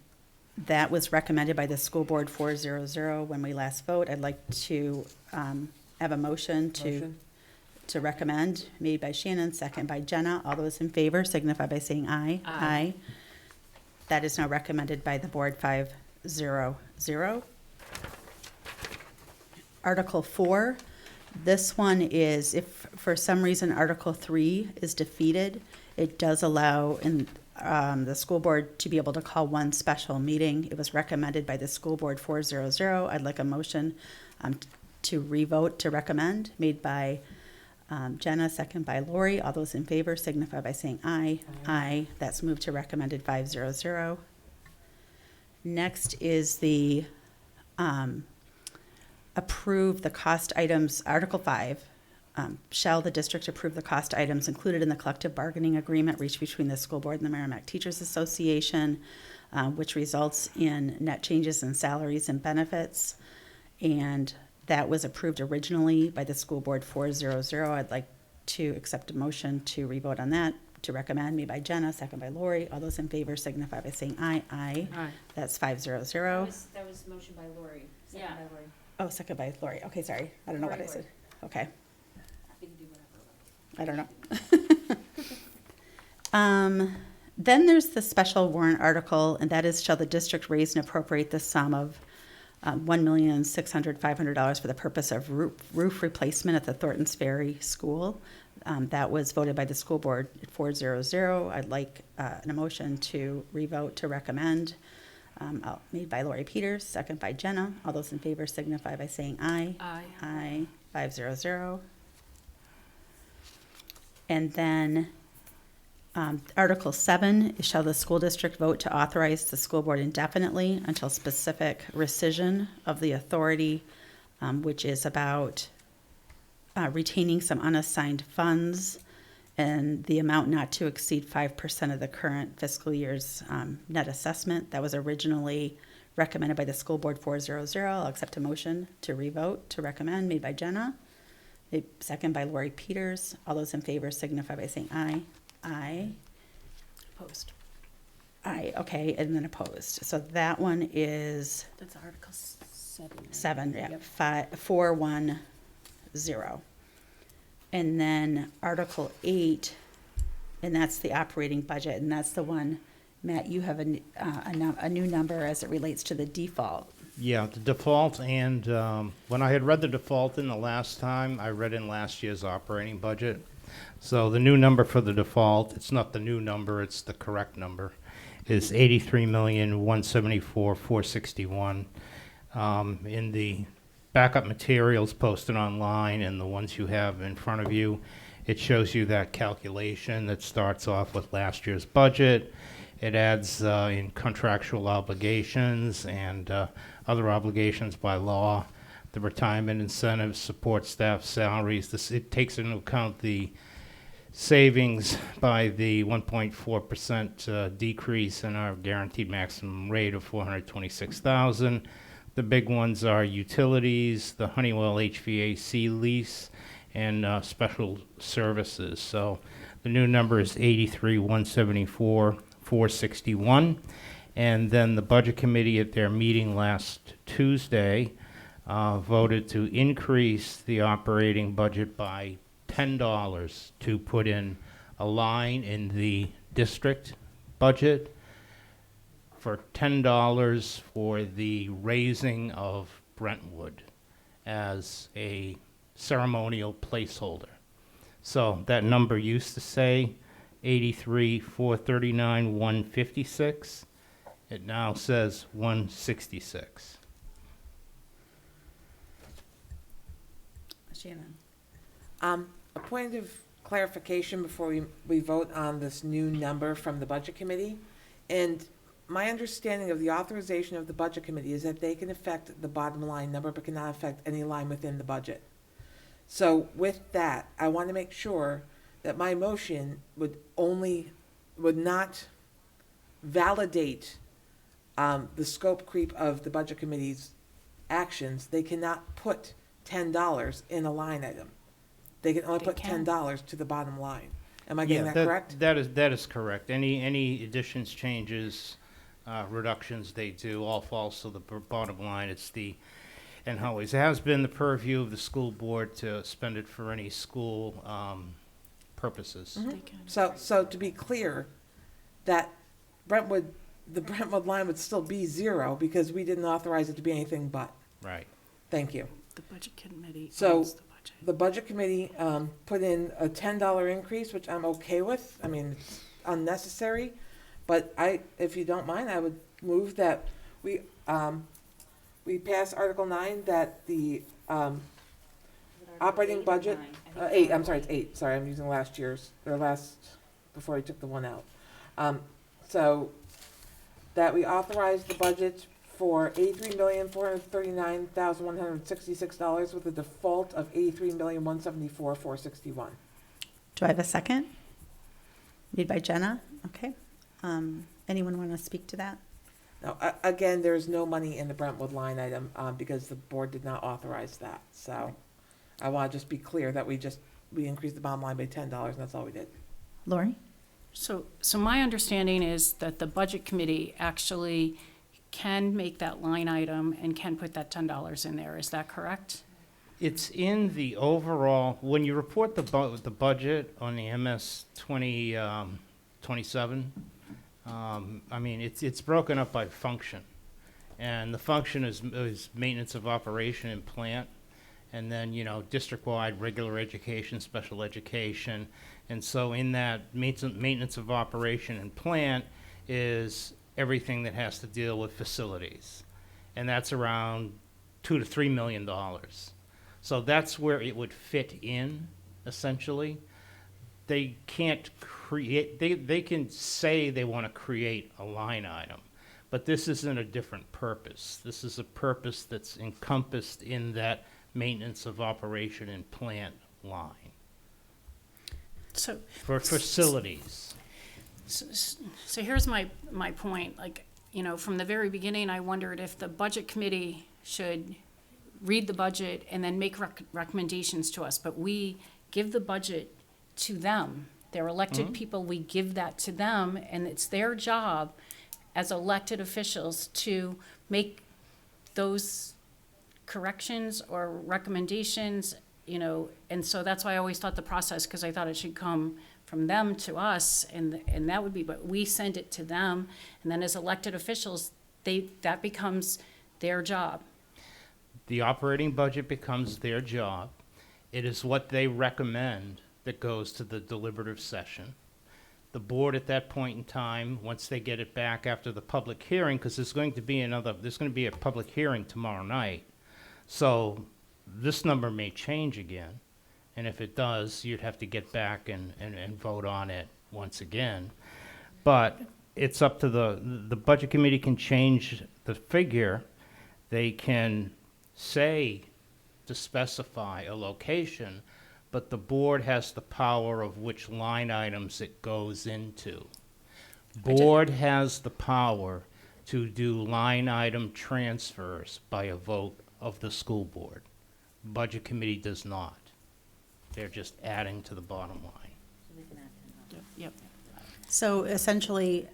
that was recommended by the school board 400 when we last vote. I'd like to have a motion to recommend, made by Shannon, second by Jenna. All those in favor signify by saying aye. Aye. That is now recommended by the board 500. Article 4, this one is if for some reason Article 3 is defeated, it does allow the school board to be able to call one special meeting. It was recommended by the school board 400. I'd like a motion to revote to recommend, made by Jenna, second by Lori. All those in favor signify by saying aye. Aye. That's moved to recommended 500. Next is the approve the cost items, Article 5. Shall the district approve the cost items included in the collective bargaining agreement reached between the school board and the Merrimack Teachers Association, which results in net changes in salaries and benefits. And that was approved originally by the school board 400. I'd like to accept a motion to revote on that, to recommend, made by Jenna, second by Lori. All those in favor signify by saying aye. Aye. Aye. That's 500. That was motion by Lori, second by Lori. Oh, second by Lori. Okay, sorry. I don't know what I said. Okay. I don't know. Then there's the special warrant article, and that is, shall the district raise and appropriate the sum of $1,600,500 for the purpose of roof replacement at the Thorntons Ferry School. That was voted by the school board at 400. I'd like an motion to revote to recommend, made by Lori Peters, second by Jenna. All those in favor signify by saying aye. Aye. Aye, 500. And then Article 7 is, shall the school district vote to authorize the school board indefinitely until specific rescission of the authority, which is about retaining some unassigned funds and the amount not to exceed 5% of the current fiscal year's net assessment. That was originally recommended by the school board 400. I'll accept a motion to revote to recommend, made by Jenna, second by Lori Peters. All those in favor signify by saying aye. Aye. Opposed. Aye, okay, and then opposed. So that one is That's Article 7. 7, yeah, Yep. 410. And then Article 8, and that's the operating budget, and that's the one Matt, you have a new number as it relates to the default. Yeah, the default, and when I had read the default in the last time, I read in last year's operating budget. So the new number for the default, it's not the new number, it's the correct number, is $83,174,461. In the backup materials posted online and the ones you have in front of you, it shows you that calculation that starts off with last year's budget. It adds in contractual obligations and other obligations by law, the retirement incentives, support staff salaries. It takes into account the savings by the 1.4% decrease in our guaranteed maximum rate of $426,000. The big ones are utilities, the Honeywell HVAC lease, and special services. So the new number is $83,174,461. And then the Budget Committee at their meeting last Tuesday voted to increase the operating budget by $10 to put in a line in the district budget for $10 for the raising of Brentwood as a ceremonial placeholder. So that number used to say 83,439,156. It now says 166. Shannon. A point of clarification before we vote on this new number from the Budget Committee. And my understanding of the authorization of the Budget Committee is that they can affect the bottom line number, but cannot affect any line within the budget. So with that, I want to make sure that my motion would not validate the scope creep of the Budget Committee's actions. They cannot put $10 in a line item. They can only put $10 to the bottom line. Am I getting that correct? That is correct. Any additions, changes, reductions they do all falls to the bottom line. It's and always has been the purview of the school board to spend it for any school purposes. Mm-hmm. So to be clear, that the Brentwood line would still be zero because we didn't authorize it to be anything but. Right. Thank you. The Budget Committee So- owns the budget. The Budget Committee put in a $10 increase, which I'm okay with. I mean, it's unnecessary. But if you don't mind, I would move that we pass Article 9, that the operating budget, 8, I'm sorry, it's 8. Sorry, I'm using before I took the one out. So that we authorize the budget for $83,439,166 with a default of $83,174,461. Do I have a second? Made by Jenna. Okay. Anyone want to speak to that? Now, again, there's no money in the Brentwood line item because the board did not authorize that. So I want to just be clear that we increased the bottom line by $10, and that's all we did. Lori? So my understanding is that the Budget Committee actually can make that line item and can put that $10 in there. Is that correct? It's in the overall, when you report the budget on the MS 2027, I mean, it's broken up by function. And the function is maintenance of operation and plant. And then, district-wide regular education, special education. And so in that maintenance of operation and plant is everything that has to deal with facilities. And that's around $2 to $3 million. So that's where it would fit in, essentially. They can't create, they can say they want to create a line item, but this isn't a different purpose. This is a purpose that's encompassed in that maintenance of operation and plant line So for facilities. So here's my point. From the very beginning, I wondered if the Budget Committee should read the budget and then make recommendations to us. But we give the budget to them. They're elected people. We give that to them, and it's their job as elected officials to make those corrections or recommendations you know, and so that's why I always thought the process, because I thought it should come from them to us, and that would be, but we send it to them, and then as elected officials, that becomes their job. The operating budget becomes their job. It is what they recommend that goes to the deliberative session. The board at that point in time, once they get it back after the public hearing, because there's going to be a public hearing tomorrow night. So this number may change again. And if it does, you'd have to get back and vote on it once again. But it's up to the budget committee can change the figure. They can say to specify a location, but the board has the power of which line items it goes into. Board has the power to do line item transfers by a vote of the school board. Budget committee does not. They're just adding to the bottom line. Yep. So essentially,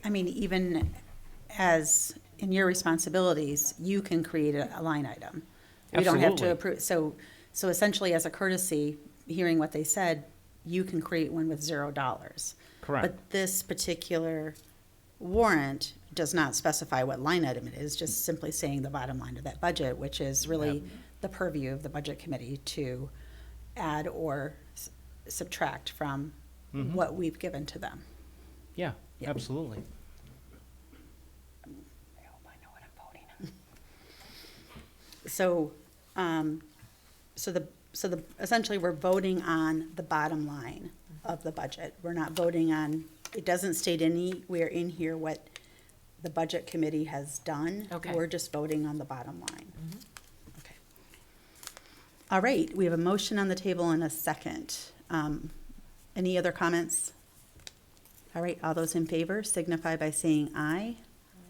I mean, even as in your responsibilities, you can create a line item. We don't have to Absolutely. approve, so essentially as a courtesy, hearing what they said, you can create one with $0. Correct. But this particular warrant does not specify what line item it is, just simply saying the bottom line of that budget, which is really the purview of the budget committee to add or subtract from what we've given to them. Yeah, Yeah. absolutely. I hope I know what I'm voting on. So essentially, we're voting on the bottom line of the budget. We're not voting on, it doesn't state anywhere in here what the budget committee has done. Okay. We're just voting on the bottom line. Okay. All right, we have a motion on the table and a second. Any other comments? All right, all those in favor signify by saying aye.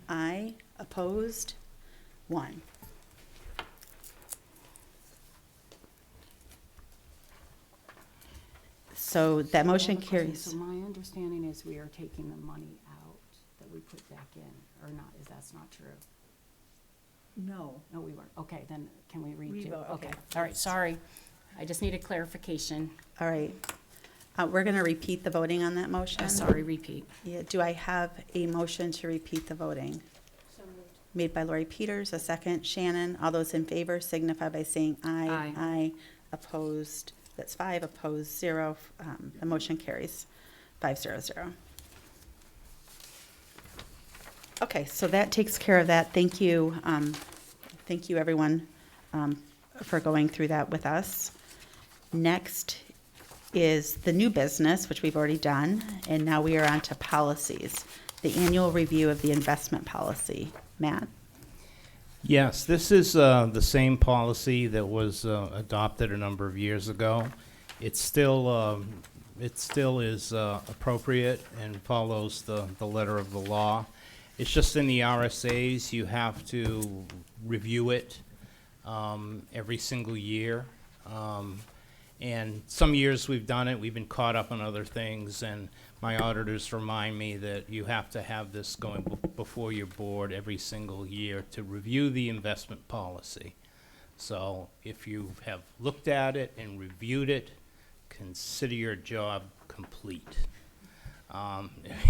Aye. Opposed? 1. So that motion carries. So my understanding is we are taking the money out that we put back in, or not, that's not true? No. No, we weren't. Okay, then can we read We to? vote, okay. All right, sorry. I just needed clarification. All right. We're going to repeat the voting on that motion. Sorry, repeat. Yeah, do I have a motion to repeat the voting? Made by Lori Peters, a second. Shannon, all those in favor signify by saying aye. Aye. Aye. Opposed, that's 5. Opposed, 0. The motion carries 500. Okay, so that takes care of that. Thank you. Thank you, everyone, for going through that with us. Next is the new business, which we've already done, and now we are on to policies. The annual review of the investment policy. Matt? Yes, this is the same policy that was adopted a number of years ago. It still is appropriate and follows the letter of the law. It's just in the RSAs, you have to review it every single year. And some years we've done it, we've been caught up on other things, and my auditors remind me that you have to have this going before your board every single year to review the investment policy. So if you have looked at it and reviewed it, consider your job complete.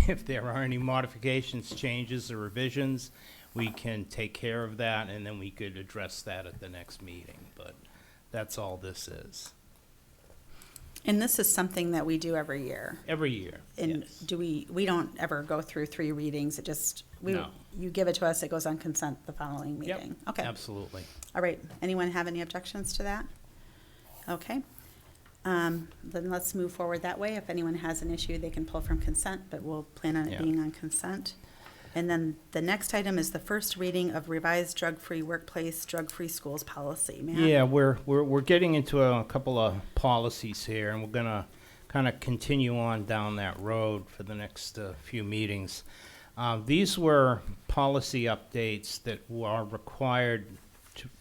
If there are any modifications, changes, or revisions, we can take care of that, and then we could address that at the next meeting. But that's all this is. And this is something that we do every year. Every year, And yes. do we don't ever go through 3 readings, it just, No. you give it to us, it goes on consent the following Yep, meeting. Okay, absolutely. all right, anyone have any objections to that? Okay, then let's move forward that way. If anyone has an issue, they can pull from consent, but we'll plan on it Yeah. being on consent. And then the next item is the first reading of revised drug-free workplace, drug-free schools policy. Matt? Yeah, we're getting into a couple of policies here, and we're gonna kind of continue on down that road for the next few meetings. These were policy updates that are required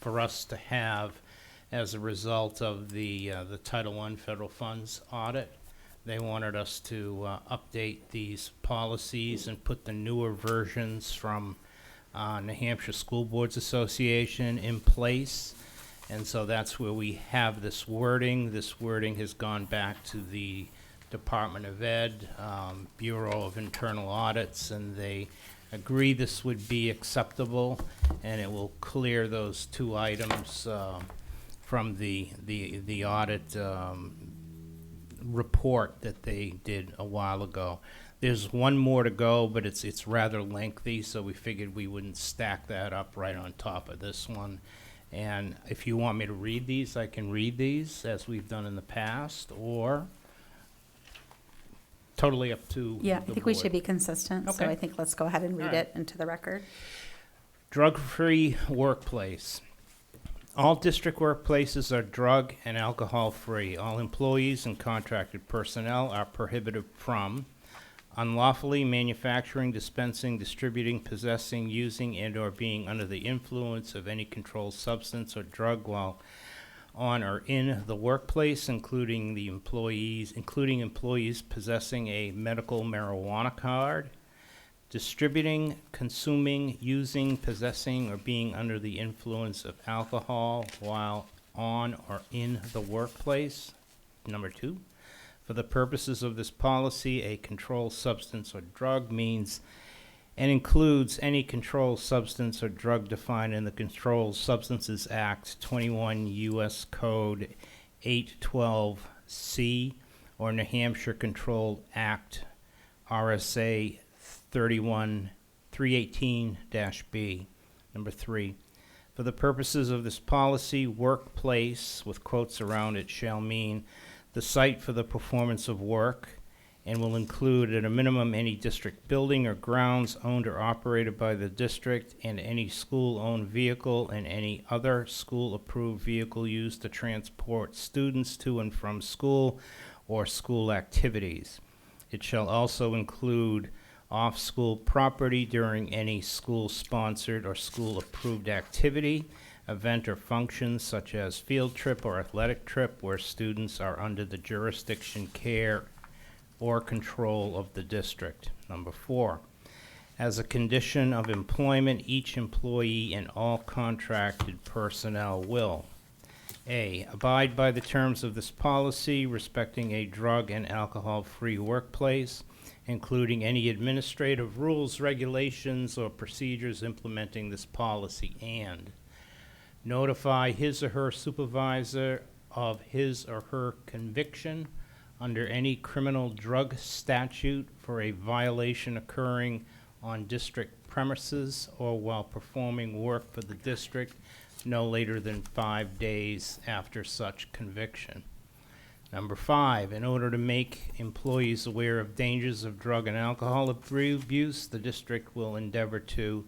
for us to have as a result of the Title I federal funds audit. They wanted us to update these policies and put the newer versions from New Hampshire School Boards Association in place. And so that's where we have this wording. This wording has gone back to the Department of Ed, Bureau of Internal Audits, and they agree this would be acceptable, and it will clear those two items from the audit report that they did a while ago. There's one more to go, but it's rather lengthy, so we figured we wouldn't stack that up right on top of this one. And if you want me to read these, I can read these as we've done in the past, or totally up to Yeah, I the think we board. should be consistent, so Okay. I think let's go ahead and read All right. it into the record. Drug-free workplace. All district workplaces are drug and alcohol-free. All employees and contracted personnel are prohibited from unlawfully manufacturing, dispensing, distributing, possessing, using, and/or being under the influence of any controlled substance or drug while on or in the workplace, including employees possessing a medical marijuana card, distributing, consuming, using, possessing, or being under the influence of alcohol while on or in the workplace. Number 2, for the purposes of this policy, a controlled substance or drug means and includes any controlled substance or drug defined in the Controlled Substances Act 21 U.S. Code 812C or New Hampshire Controlled Act RSA 318-B. Number 3, for the purposes of this policy, workplace, with quotes around it, shall mean the site for the performance of work and will include at a minimum any district building or grounds owned or operated by the district and any school-owned vehicle and any other school-approved vehicle used to transport students to and from school or school activities. It shall also include off-school property during any school-sponsored or school-approved activity, event, or function such as field trip or athletic trip where students are under the jurisdiction, care, or control of the district. Number 4, as a condition of employment, each employee and all contracted personnel will A, abide by the terms of this policy respecting a drug and alcohol-free workplace, including any administrative rules, regulations, or procedures implementing this policy, and notify his or her supervisor of his or her conviction under any criminal drug statute for a violation occurring on district premises or while performing work for the district no later than 5 days after such conviction. Number 5, in order to make employees aware of dangers of drug and alcohol abuse, the district will endeavor to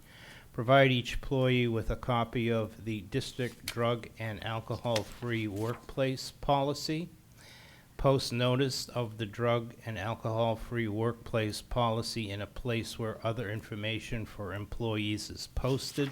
provide each employee with a copy of the district drug and alcohol-free workplace policy, post notice of the drug and alcohol-free workplace policy in a place where other information for employees is posted,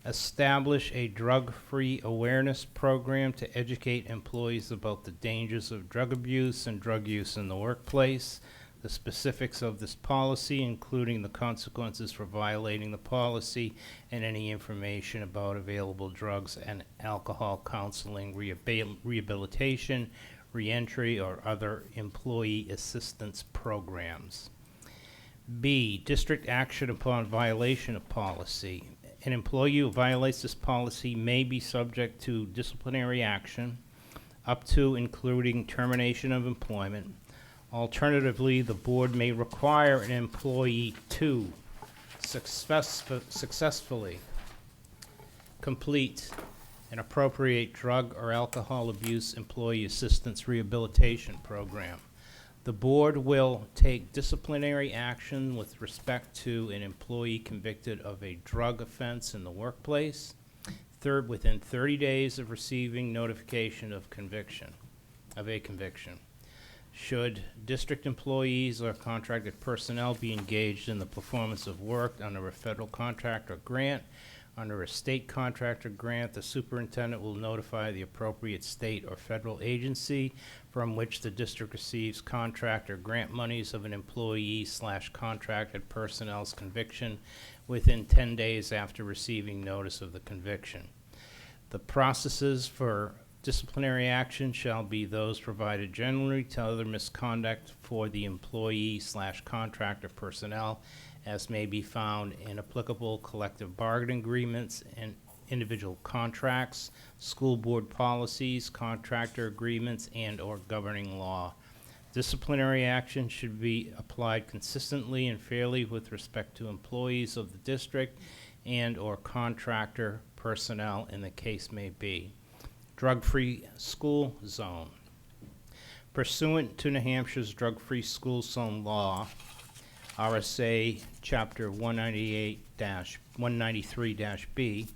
establish a drug-free awareness program to educate employees about the dangers of drug abuse and drug use in the workplace, the specifics of this policy, including the consequences for violating the policy, and any information about available drugs and alcohol counseling, rehabilitation, reentry, or other employee assistance programs. B, district action upon violation of policy. An employee who violates this policy may be subject to disciplinary action, up to including termination of employment. Alternatively, the board may require an employee to successfully complete an appropriate drug or alcohol abuse employee assistance rehabilitation program. The board will take disciplinary action with respect to an employee convicted of a drug offense in the workplace, within 30 days of receiving notification of a conviction. Should district employees or contracted personnel be engaged in the performance of work under a federal contract or grant, under a state contract or grant, the superintendent will notify the appropriate state or federal agency from which the district receives contract or grant monies of an employee/contracted personnel's conviction within 10 days after receiving notice of the conviction. The processes for disciplinary action shall be those provided generally to other misconduct for the employee/contractor personnel as may be found in applicable collective bargaining agreements and individual contracts, school board policies, contractor agreements, and/or governing law. Disciplinary action should be applied consistently and fairly with respect to employees of the district and/or contractor personnel in the case may be. Drug-free school zone. Pursuant to New Hampshire's drug-free school zone law, RSA Chapter 193-B,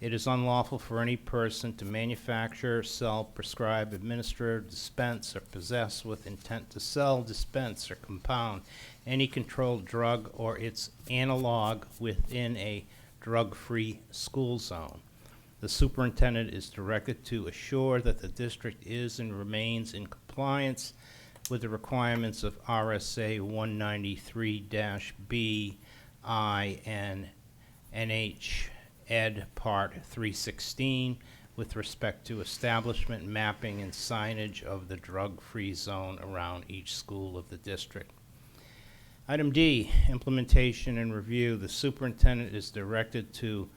it is unlawful for any person to manufacture, sell, prescribe, administer, dispense, or possess with intent to sell, dispense, or compound any controlled drug or its analog within a drug-free school zone. The superintendent is directed to assure that the district is and remains in compliance with the requirements of RSA 193-B, I, and NH Ed Part 316 with respect to establishment, mapping, and signage of the drug-free zone around each school of the district. Item D, implementation and review. The superintendent is directed to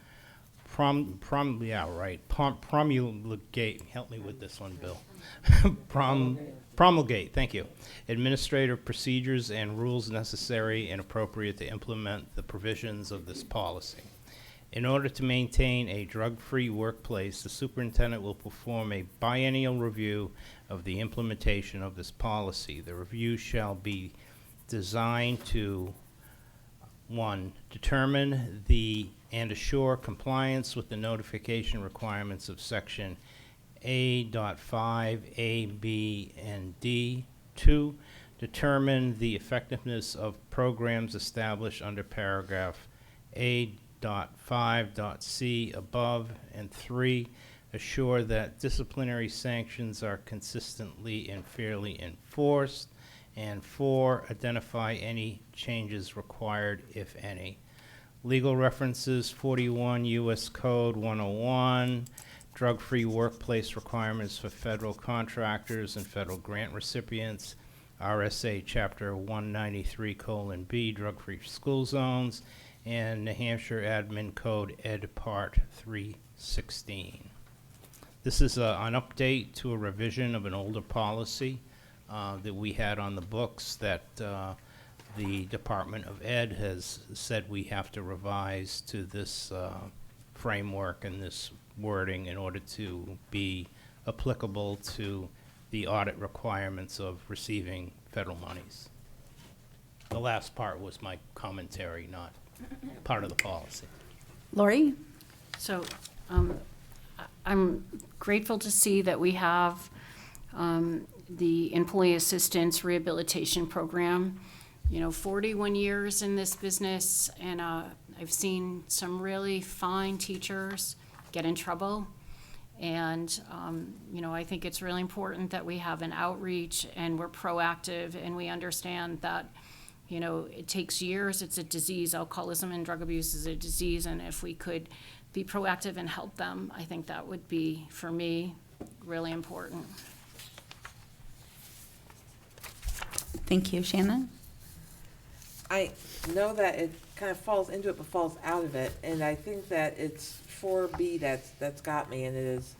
promulgate, help me with this one, Bill. Promulgate, thank you, administrative procedures and rules necessary and appropriate to implement the provisions of this policy. In order to maintain a drug-free workplace, the superintendent will perform a biennial review of the implementation of this policy. The review shall be designed to, 1, determine and assure compliance with the notification requirements of Section A.5, A, B, and D. 2, determine the effectiveness of programs established under paragraph A.5.C above. And 3, assure that disciplinary sanctions are consistently and fairly enforced. And 4, identify any changes required, if any. Legal references: 41 U.S. Code 101, drug-free workplace requirements for federal contractors and federal grant recipients, RSA Chapter 193:B, drug-free school zones, and New Hampshire Admin Code Ed Part 316. This is an update to a revision of an older policy that we had on the books that the Department of Ed has said we have to revise to this framework and this wording in order to be applicable to the audit requirements of receiving federal monies. The last part was my commentary, not part of the policy. Lori? So I'm grateful to see that we have the Employee Assistance Rehabilitation Program. 41 years in this business, and I've seen some really fine teachers get in trouble. And, I think it's really important that we have an outreach and we're proactive and we understand that, it takes years. It's a disease. Alcoholism and drug abuse is a disease. And if we could be proactive and help them, I think that would be, for me, really important. Thank you. Shannon? I know that it kind of falls into it but falls out of it, and I think that it's 4B that's got me, and it is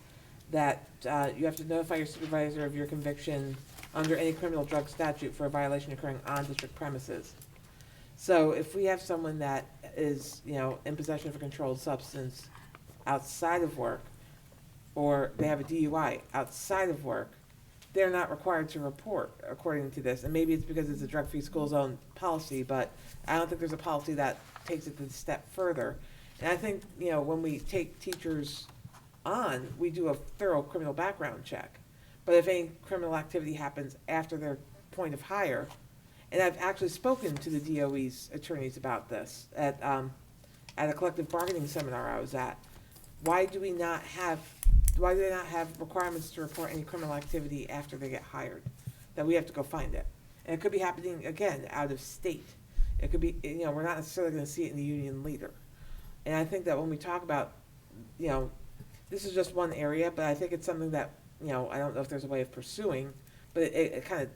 that you have to notify your supervisor of your conviction under any criminal drug statute for a violation occurring on district premises. So if we have someone that is, in possession of a controlled substance outside of work, or they have a DUI outside of work, they're not required to report according to this. And maybe it's because it's a drug-free school zone policy, but I don't think there's a policy that takes it a step further. And I think, when we take teachers on, we do a thorough criminal background check. But if any criminal activity happens after their point of hire, and I've actually spoken to the DOE's attorneys about this at a collective bargaining seminar I was at, why do they not have requirements to report any criminal activity after they get hired? That we have to go find it. And it could be happening, again, out of state. It could be, we're not necessarily going to see it in the union leader. And I think that when we talk about, this is just one area, but I think it's something that, you know, I don't know if there's a way of pursuing, but it kind of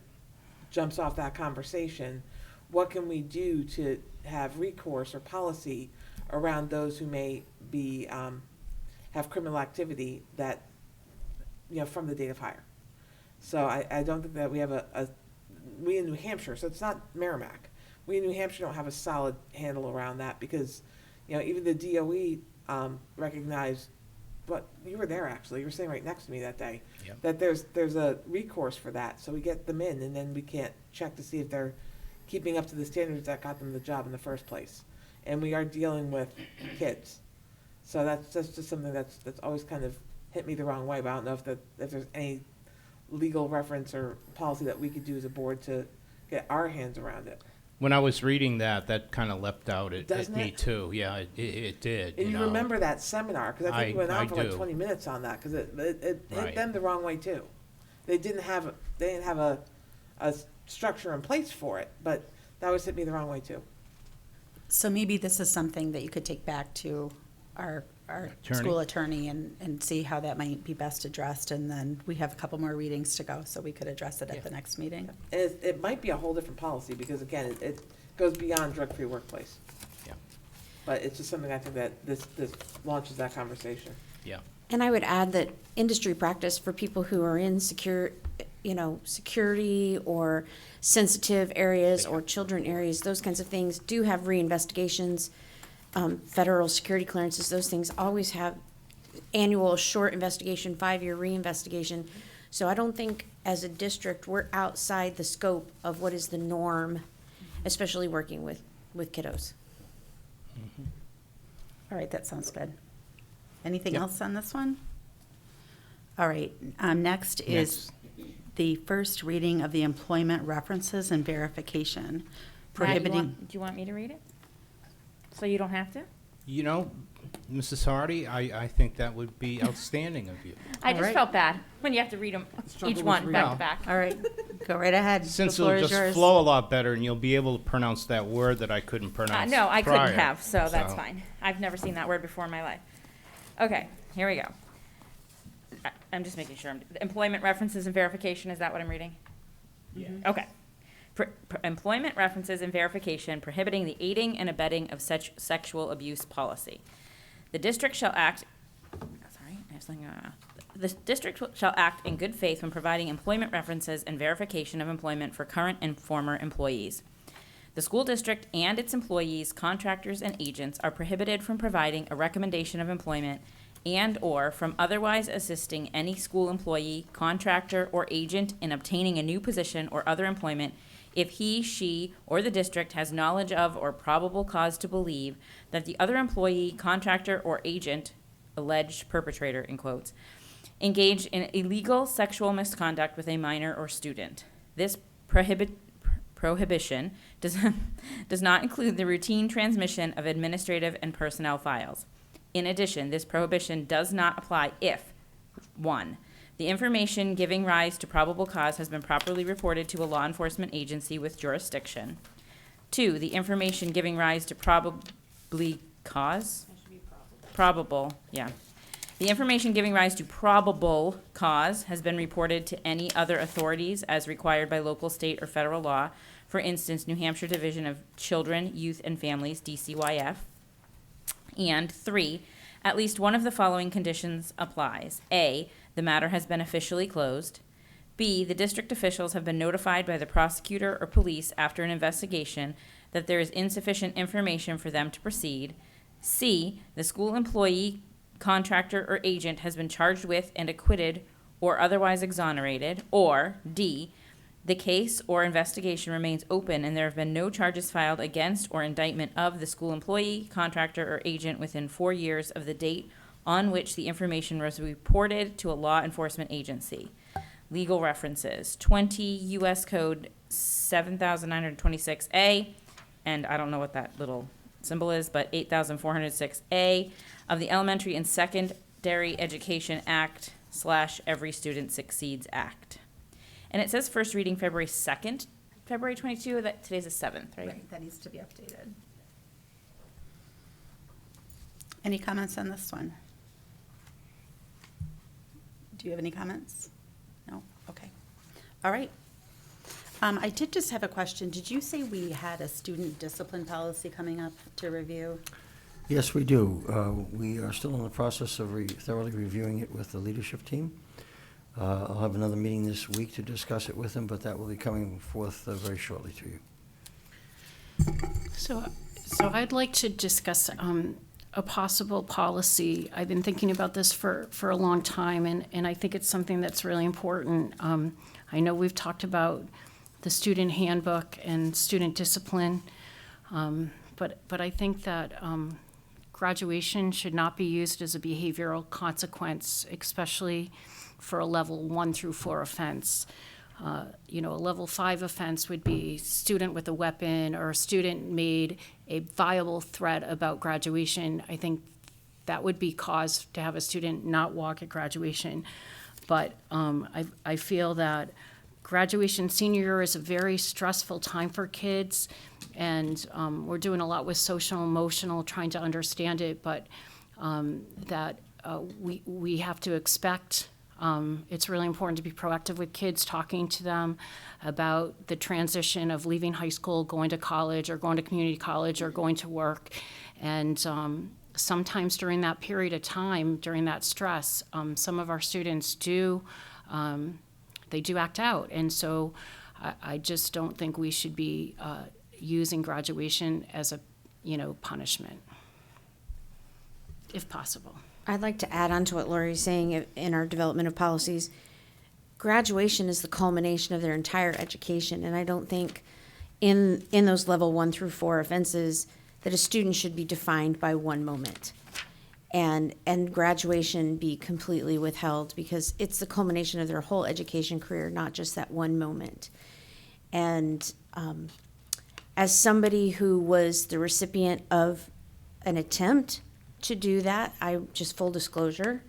jumps off that conversation. What can we do to have recourse or policy around those who may be, have criminal activity that, you know, from the date of hire? So I don't think that we have we in New Hampshire, so it's not Merrimack. We in New Hampshire don't have a solid handle around that because, you know, even the DOE recognized, but you were there actually, you were sitting right next to me that day, Yep. that there's a recourse for that. So we get them in and then we can't check to see if they're keeping up to the standards that got them the job in the first place. And we are dealing with kids. So that's just something that's always kind of hit me the wrong way, but I don't know if there's any legal reference or policy that we could do as a board to get our hands around it. When I was reading that kind of leapt out at Doesn't me it? too. Yeah, it did. And you know. remember that seminar, because I think you went I on for like do. 20 minutes on that, because it hit Right. them the wrong way too. They didn't have a structure in place for it, but that always hit me the wrong way too. So maybe this is something that you could take back to our Attorney. school attorney and see how that might be best addressed, and then we have a couple more readings to go, so we could address it at the next meeting. And it might be a whole different policy, because again, it goes beyond drug-free workplace. Yeah. But it's just something I think that this launches that conversation. Yeah. And I would add that industry practice for people who are in security or sensitive areas or children areas, those kinds of things do have reinvestigations. Federal security clearances, those things always have annual short investigation, 5-year reinvestigation. So I don't think as a district, we're outside the scope of what is the norm, especially working with kiddos. All right, that sounds good. Anything Yep. else on this one? All right, next is the first reading of the employment references and verification Matt, prohibiting. do you want me to read it? So you don't have to? You know, Mrs. Hardy, I think that would be outstanding of you. I All just right. felt bad when you have to read them, each one, back to back. All right, go right ahead. Since The floor it'll is just yours. flow a lot better and you'll be able to pronounce that word that I couldn't pronounce No, I prior. couldn't have, so that's fine. I've never seen that word before in my life. Okay, here we go. I'm just making sure. Employment references and verification, is that what I'm reading? Yeah. Okay. Employment references and verification prohibiting the aiding and abetting of such sexual abuse policy. The district shall act, the district shall act in good faith when providing employment references and verification of employment for current and former employees. The school district and its employees, contractors, and agents are prohibited from providing a recommendation of employment and/or from otherwise assisting any school employee, contractor, or agent in obtaining a new position or other employment if he, she, or the district has knowledge of or probable cause to believe that the other employee, contractor, or agent, alleged perpetrator, in quotes, engaged in illegal sexual misconduct with a minor or student. This prohibition does not include the routine transmission of administrative and personnel files. In addition, this prohibition does not apply if, 1, the information giving rise to probable cause has been properly reported to a law enforcement agency with jurisdiction. 2, the information giving rise to probably cause? Probable, yeah. The information giving rise to probable cause has been reported to any other authorities as required by local, state, or federal law. For instance, New Hampshire Division of Children, Youth, and Families, DCYF. And 3, at least one of the following conditions applies. A, the matter has been officially closed. B, the district officials have been notified by the prosecutor or police after an investigation that there is insufficient information for them to proceed. C, the school employee, contractor, or agent has been charged with and acquitted or otherwise exonerated. Or D, the case or investigation remains open and there have been no charges filed against or indictment of the school employee, contractor, or agent within 4 years of the date on which the information was reported to a law enforcement agency. Legal references, 20 U.S. Code 7926A, and I don't know what that little symbol is, but 8406A of the Elementary and Secondary Education Act / Every Student Succeeds Act. And it says first reading February 2nd, February 22, that today's the 7th, right? Right, that needs to be updated. Any comments on this one? Do you have any comments? No? Okay. All right. I did just have a question. Did you say we had a student discipline policy coming up to review? Yes, we do. We are still in the process of thoroughly reviewing it with the leadership team. I'll have another meeting this week to discuss it with them, but that will be coming forth very shortly to you. So I'd like to discuss a possible policy. I've been thinking about this for a long time, and I think it's something that's really important. I know we've talked about the student handbook and student discipline, but I think that graduation should not be used as a behavioral consequence, especially for a level 1 through 4 offense. A level 5 offense would be student with a weapon or a student made a viable threat about graduation. I think that would be cause to have a student not walk at graduation. But I feel that graduation senior year is a very stressful time for kids, and we're doing a lot with social emotional, trying to understand it, but that we have to expect. It's really important to be proactive with kids, talking to them about the transition of leaving high school, going to college, or going to community college, or going to work. And sometimes during that period of time, during that stress, some of our students do act out. And so I just don't think we should be using graduation as a, punishment, if possible. I'd like to add on to what Lori's saying in our development of policies. Graduation is the culmination of their entire education, and I don't think in those level 1 through 4 offenses that a student should be defined by one moment, and graduation be completely withheld, because it's the culmination of their whole education career, not just that one moment. And as somebody who was the recipient of an attempt to do that, I just full disclosure,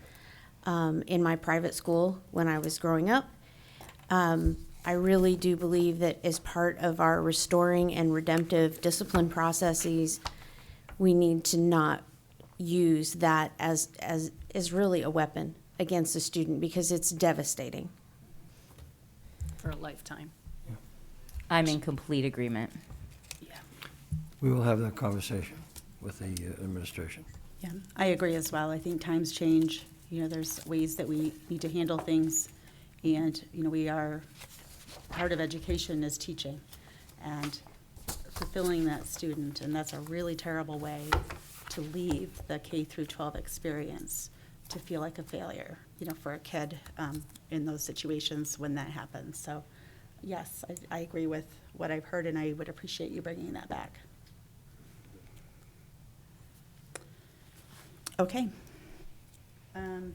in my private school when I was growing up, I really do believe that as part of our restoring and redemptive discipline processes, we need to not use that as really a weapon against a student, because it's devastating. For a lifetime. I'm in complete agreement. Yeah. We will have that conversation with the administration. Yeah, I agree as well. I think times change. There's ways that we need to handle things. And, part of education is teaching and fulfilling that student. And that's a really terrible way to leave the K through 12 experience, to feel like a failure, for a kid in those situations when that happens. So, yes, I agree with what I've heard, and I would appreciate you bringing that back. Okay.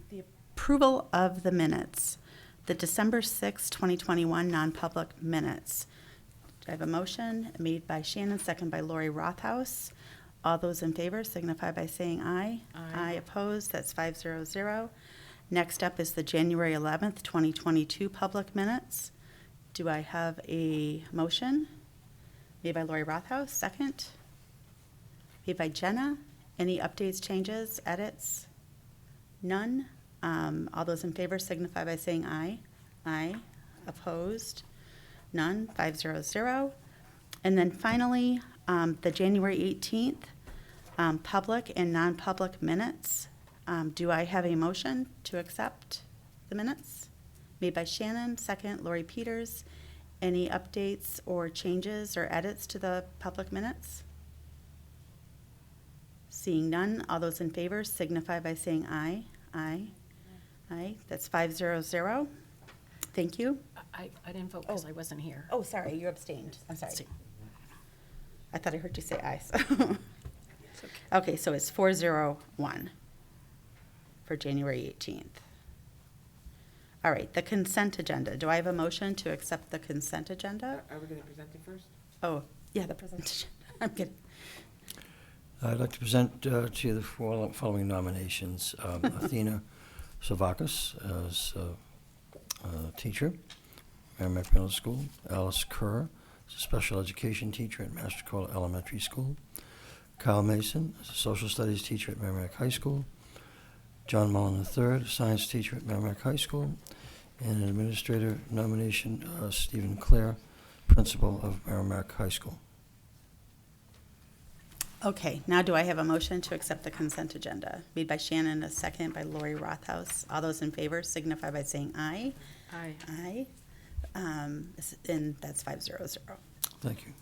The approval of the minutes, the December 6, 2021 non-public minutes. I have a motion made by Shannon, second by Lori Rothaus. All those in favor signify by saying aye. Aye opposed, that's 500. Next up is the January 11th, 2022 public minutes. Do I have a motion? Made by Lori Rothaus, second. Made by Jenna. Any updates, changes, edits? None. All those in favor signify by saying aye. Aye. Opposed? None. 500. And then finally, the January 18th public and non-public minutes. Do I have a motion to accept the minutes? Made by Shannon, second, Lori Peters. Any updates or changes or edits to the public minutes? Seeing none, all those in favor signify by saying aye. Aye. Aye. That's 500. Thank you. I didn't vote because I wasn't here. Oh, sorry, you abstained. I'm sorry. See. I thought I heard you say aye. So. Okay, so it's 401 for January 18th. All right, the consent agenda. Do I have a motion to accept the consent agenda? Are we going to present it first? Oh, yeah, the present agenda. I'm kidding. I'd like to present to you the following nominations. Athena Savakis as a teacher, Merrimack Middle School. Alice Kerr as a special education teacher at Master Cola Elementary School. Kyle Mason as a social studies teacher at Merrimack High School. John Mullen III, science teacher at Merrimack High School, and an administrator nomination, Stephen Clare, principal of Merrimack High School. Okay, now do I have a motion to accept the consent agenda? Made by Shannon, a second by Lori Rothaus. All those in favor signify by saying aye. Aye. Aye. And that's 500. Thank you.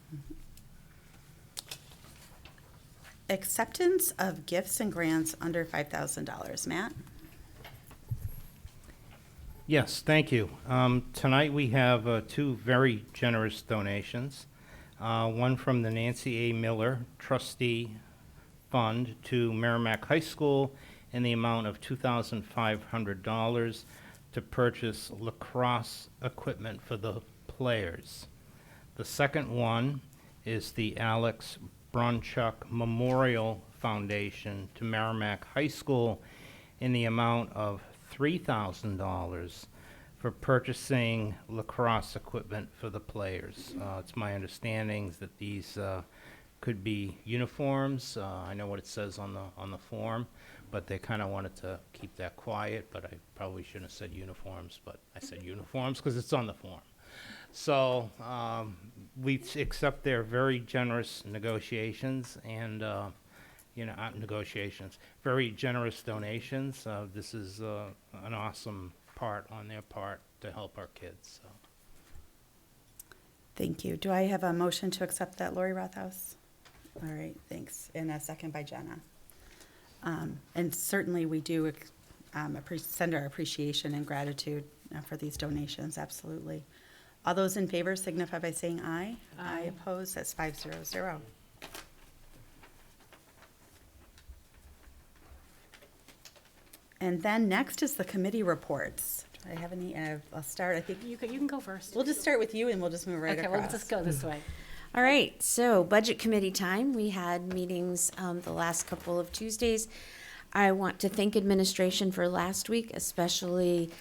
Acceptance of gifts and grants under $5,000. Matt? Yes, thank you. Tonight we have two very generous donations. One from the Nancy A. Miller Trustee Fund to Merrimack High School in the amount of $2,500 to purchase lacrosse equipment for the players. The second one is the Alex Bronchuk Memorial Foundation to Merrimack High School in the amount of $3,000 for purchasing lacrosse equipment for the players. It's my understanding that these could be uniforms. I know what it says on the form, but they kind of wanted to keep that quiet, but I probably shouldn't have said uniforms, but I said uniforms because it's on the form. So we accept their very generous negotiations and very generous donations. This is an awesome part on their part to help our kids. So. Thank you. Do I have a motion to accept that, Lori Rothaus? All right, thanks. And a second by Jenna. And certainly we do send our appreciation and gratitude for these donations, absolutely. All those in favor signify by saying aye. Aye. Opposed, that's 500. And then next is the committee reports. Do I have any? I'll start. I think You can go first. we'll just start with you, and we'll just move right Okay, across. well, let's go this way. All right, so budget committee time. We had meetings the last couple of Tuesdays. I want to thank administration for last week, especially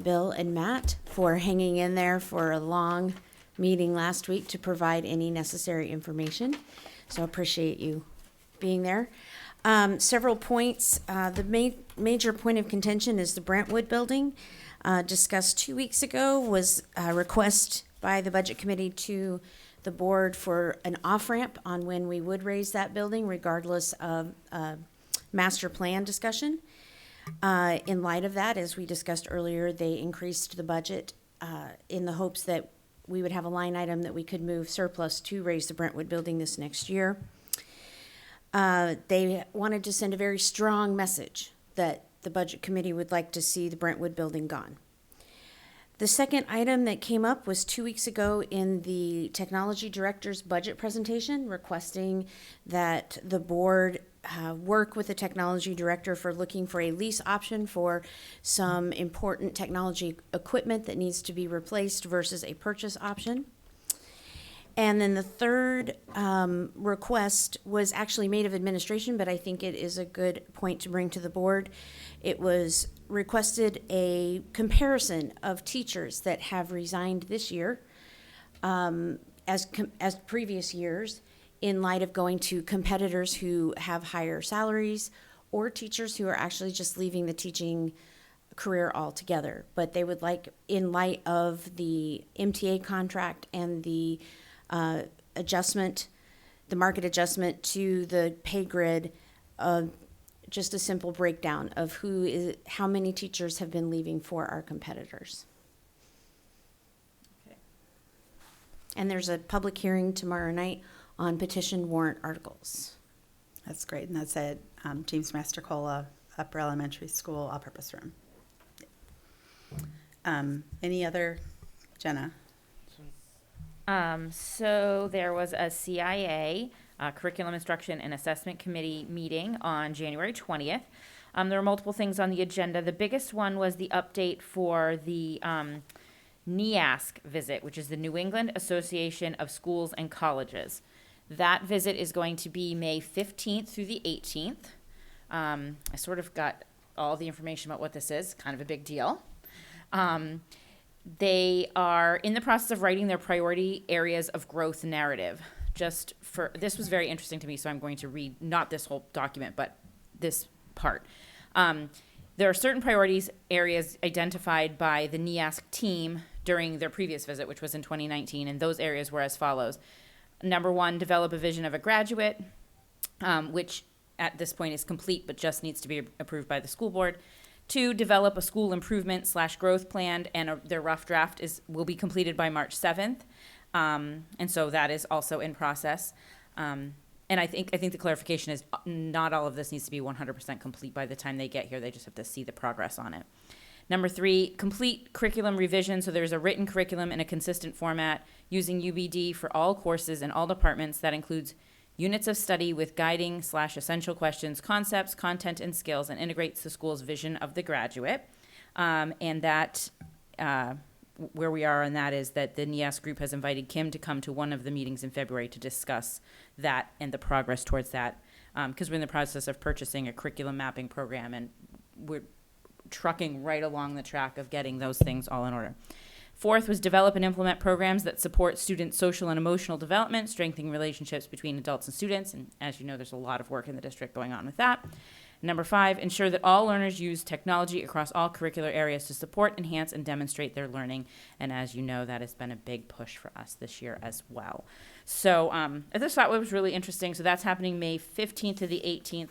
Bill and Matt for hanging in there for a long meeting last week to provide any necessary information. So I appreciate you being there. Several points. The major point of contention is the Brentwood building. Discussed 2 weeks ago was a request by the budget committee to the board for an off-ramp on when we would raise that building regardless of master plan discussion. In light of that, as we discussed earlier, they increased the budget in the hopes that we would have a line item that we could move surplus to raise the Brentwood building this next year. They wanted to send a very strong message that the budget committee would like to see the Brentwood building gone. The second item that came up was 2 weeks ago in the technology director's budget presentation, requesting that the board work with the technology director for looking for a lease option for some important technology equipment that needs to be replaced versus a purchase option. And then the third request was actually made of administration, but I think it is a good point to bring to the board. It was requested a comparison of teachers that have resigned this year as previous years in light of going to competitors who have higher salaries or teachers who are actually just leaving the teaching career altogether. But they would like, in light of the MTA contract and the adjustment, the market adjustment to the pay grid, just a simple breakdown of how many teachers have been leaving for our competitors. Okay. And there's a public hearing tomorrow night on petition warrant articles. That's great, and that's at James Mastercola Upper Elementary School all-purpose room. Any other, Jenna? So there was a CIA, Curriculum Instruction and Assessment Committee meeting on January 20th. There were multiple things on the agenda. The biggest one was the update for the NEASC visit, which is the New England Association of Schools and Colleges. That visit is going to be May 15th through the 18th. I sort of got all the information about what this is, kind of a big deal. They are in the process of writing their priority areas of growth narrative. This was very interesting to me, so I'm going to read not this whole document, but this part. There are certain priorities areas identified by the NEASC team during their previous visit, which was in 2019, and those areas were as follows. Number one, develop a vision of a graduate, which at this point is complete but just needs to be approved by the school board. 2, develop a school improvement / growth plan, and their rough draft will be completed by March 7th. And so that is also in process. And I think the clarification is not all of this needs to be 100% complete by the time they get here. They just have to see the progress on it. Number 3, complete curriculum revision. So there's a written curriculum in a consistent format using UBD for all courses and all departments. That includes units of study with guiding / essential questions, concepts, content, and skills, and integrates the school's vision of the graduate. And that, where we are on that is that the NEAS group has invited Kim to come to one of the meetings in February to discuss that and the progress towards that. Because we're in the process of purchasing a curriculum mapping program, and we're trucking right along the track of getting those things all in order. 4th was develop and implement programs that support student social and emotional development, strengthening relationships between adults and students. And as you know, there's a lot of work in the district going on with that. Number 5, ensure that all learners use technology across all curricular areas to support, enhance, and demonstrate their learning. And as you know, that has been a big push for us this year as well. So I just thought it was really interesting. So that's happening May 15th to the 18th.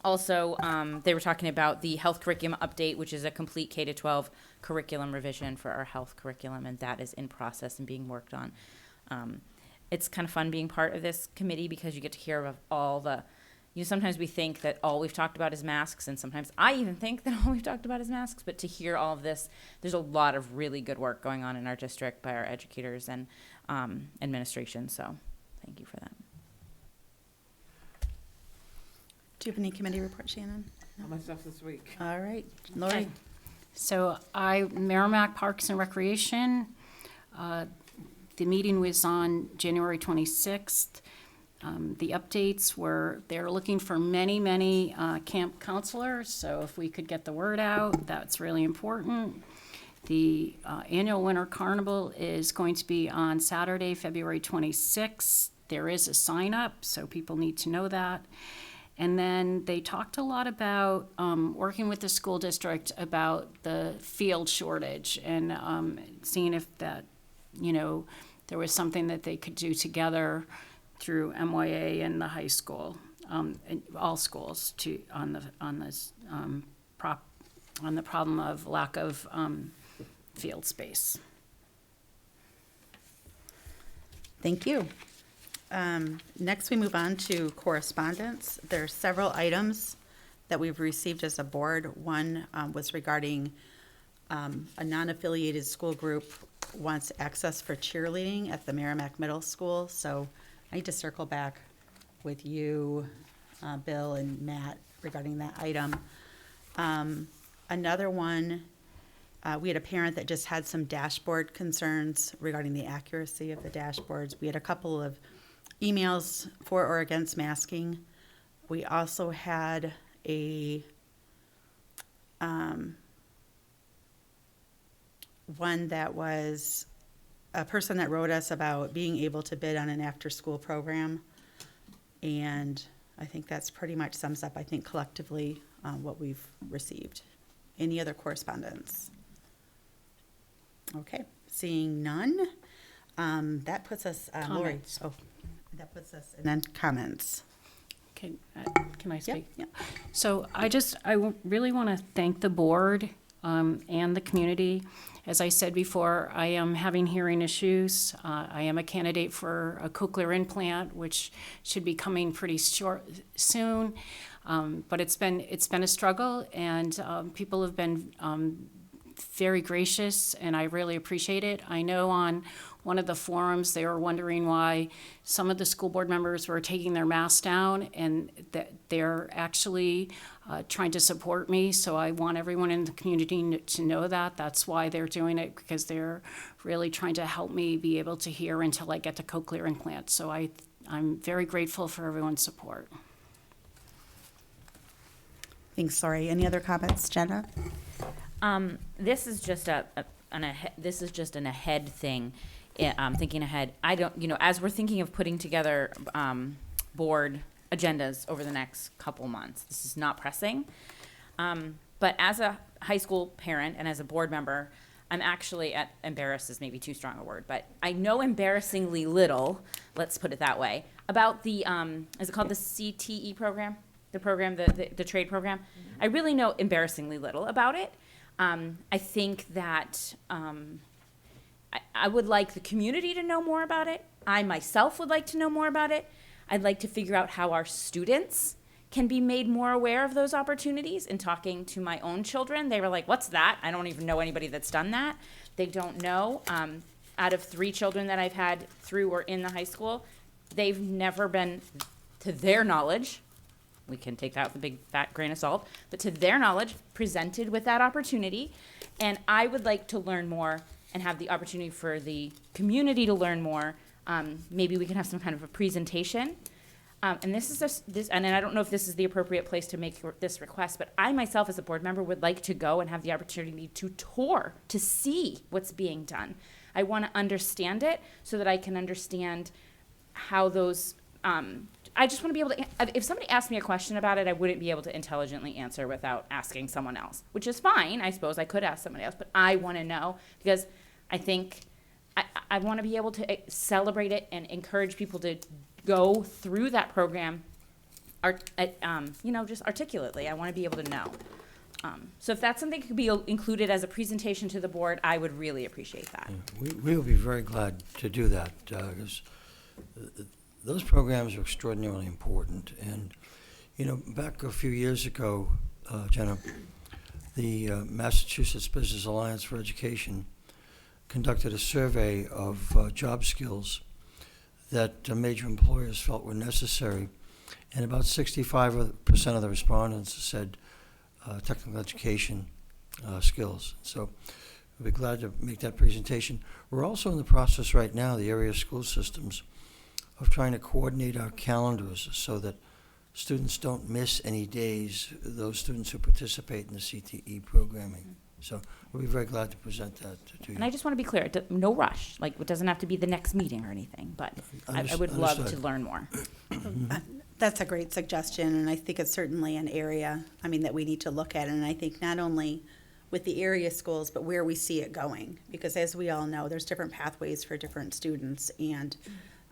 Also, they were talking about the health curriculum update, which is a complete K-12 curriculum revision for our health curriculum, and that is in process and being worked on. It's kind of fun being part of this committee because you get to hear of all the, sometimes we think that all we've talked about is masks, and sometimes I even think that all we've talked about is masks, but to hear all of this, there's a lot of really good work going on in our district by our educators and administration, so thank you for that. Do you have any committee reports, Shannon? All my stuff this week. All right, Lori. Okay. So Merrimack Parks and Recreation, the meeting was on January 26th. The updates were, they're looking for many camp counselors, so if we could get the word out, that's really important. The annual Winter Carnival is going to be on Saturday, February 26th. There is a sign up, so people need to know that. And then they talked a lot about working with the school district about the field shortage and seeing if that, there was something that they could do together through MYA and the high school, and all schools on the problem of lack of field space. Thank you. Next, we move on to correspondence. There are several items that we've received as a board. One was regarding a non-affiliated school group wants access for cheerleading at the Merrimack Middle School. So I need to circle back with you, Bill and Matt, regarding that item. Another one, we had a parent that just had some dashboard concerns regarding the accuracy of the dashboards. We had a couple of emails for or against masking. We also had a one that was a person that wrote us about being able to bid on an after-school program, and I think that's pretty much sums up, I think, collectively what we've received. Any other correspondence? Okay, seeing none, that puts us, Lori. Comments. Oh, that puts us, and then comments. Okay, can I speak? Yep. So I really want to thank the board and the community. As I said before, I am having hearing issues. I am a candidate for a cochlear implant, which should be coming pretty soon. But it's been a struggle, and people have been very gracious, and I really appreciate it. I know on one of the forums they were wondering why some of the school board members were taking their masks down, and that they're actually trying to support me. So I want everyone in the community to know that. That's why they're doing it, because they're really trying to help me be able to hear until I get the cochlear implant. So I'm very grateful for everyone's support. Thanks, Lori. Any other comments, Jenna? This is just an ahead thing. Thinking ahead. I don't, as we're thinking of putting together board agendas over the next couple months, this is not pressing. But as a high school parent and as a board member, I'm actually embarrassed is maybe too strong a word, but I know embarrassingly little, let's put it that way, about the, is it called the CTE program? The program, the trade program? I really know embarrassingly little about it. I think that I would like the community to know more about it. I myself would like to know more about it. I'd like to figure out how our students can be made more aware of those opportunities. In talking to my own children, they were like, what's that? I don't even know anybody that's done that. They don't know. Out of 3 children that I've had through or in the high school, they've never been, to their knowledge, we can take that with a big fat grain of salt, but to their knowledge, presented with that opportunity. And I would like to learn more and have the opportunity for the community to learn more. Maybe we can have some kind of a presentation. And this is and I don't know if this is the appropriate place to make this request, but I myself as a board member would like to go and have the opportunity to tour, to see what's being done. I want to understand it so that I can understand how those, I just want to be able to, if somebody asked me a question about it, I wouldn't be able to intelligently answer without asking someone else, which is fine. I suppose I could ask somebody else, but I want to know because I think I want to be able to celebrate it and encourage people to go through that program, just articulately. I want to be able to know. So if that's something that could be included as a presentation to the board, I would really appreciate that. Yeah, we will be very glad to do that, because those programs are extraordinarily important. And, back a few years ago, Jenna, the Massachusetts Business Alliance for Education conducted a survey of job skills that major employers felt were necessary, and about 65% of the respondents said technical education skills. So we'll be glad to make that presentation. We're also in the process right now, the area school systems, of trying to coordinate our calendars so that students don't miss any days, those students who participate in the CTE programming. So we'll be very glad to present that to you. And I just want to be clear, no rush. Like, it doesn't have to be the next meeting or anything, but I would love to Understood. learn more. That's a great suggestion, and I think it's certainly an area, that we need to look at. And I think not only with the area schools, but where we see it going. Because as we all know, there's different pathways for different students. And,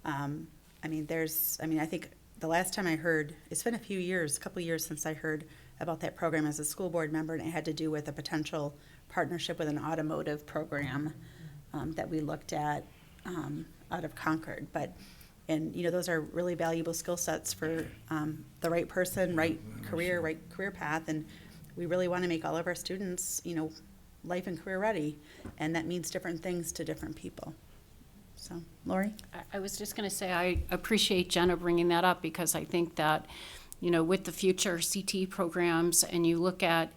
I think the last time I heard, it's been a couple years since I heard about that program as a school board member, and it had to do with a potential partnership with an automotive program that we looked at out of Concord. Those are really valuable skill sets for the right person, right career path, and we really want to make all of our students, life and career ready, and that means different things to different people. So, Lori? I was just going to say, I appreciate Jenna bringing that up because I think that, with the future CT programs and you look at,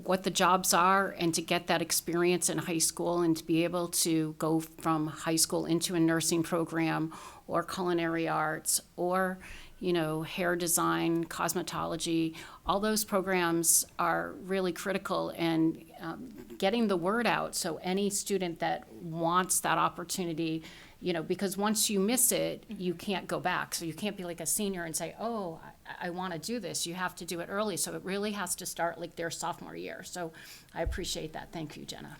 what the jobs are and to get that experience in high school and to be able to go from high school into a nursing program or culinary arts or, hair design, cosmetology, all those programs are really critical in getting the word out. So any student that wants that opportunity, because once you miss it, you can't go back. So you can't be like a senior and say, oh, I want to do this. You have to do it early. So it really has to start like their sophomore year. So I appreciate that. Thank you, Jenna.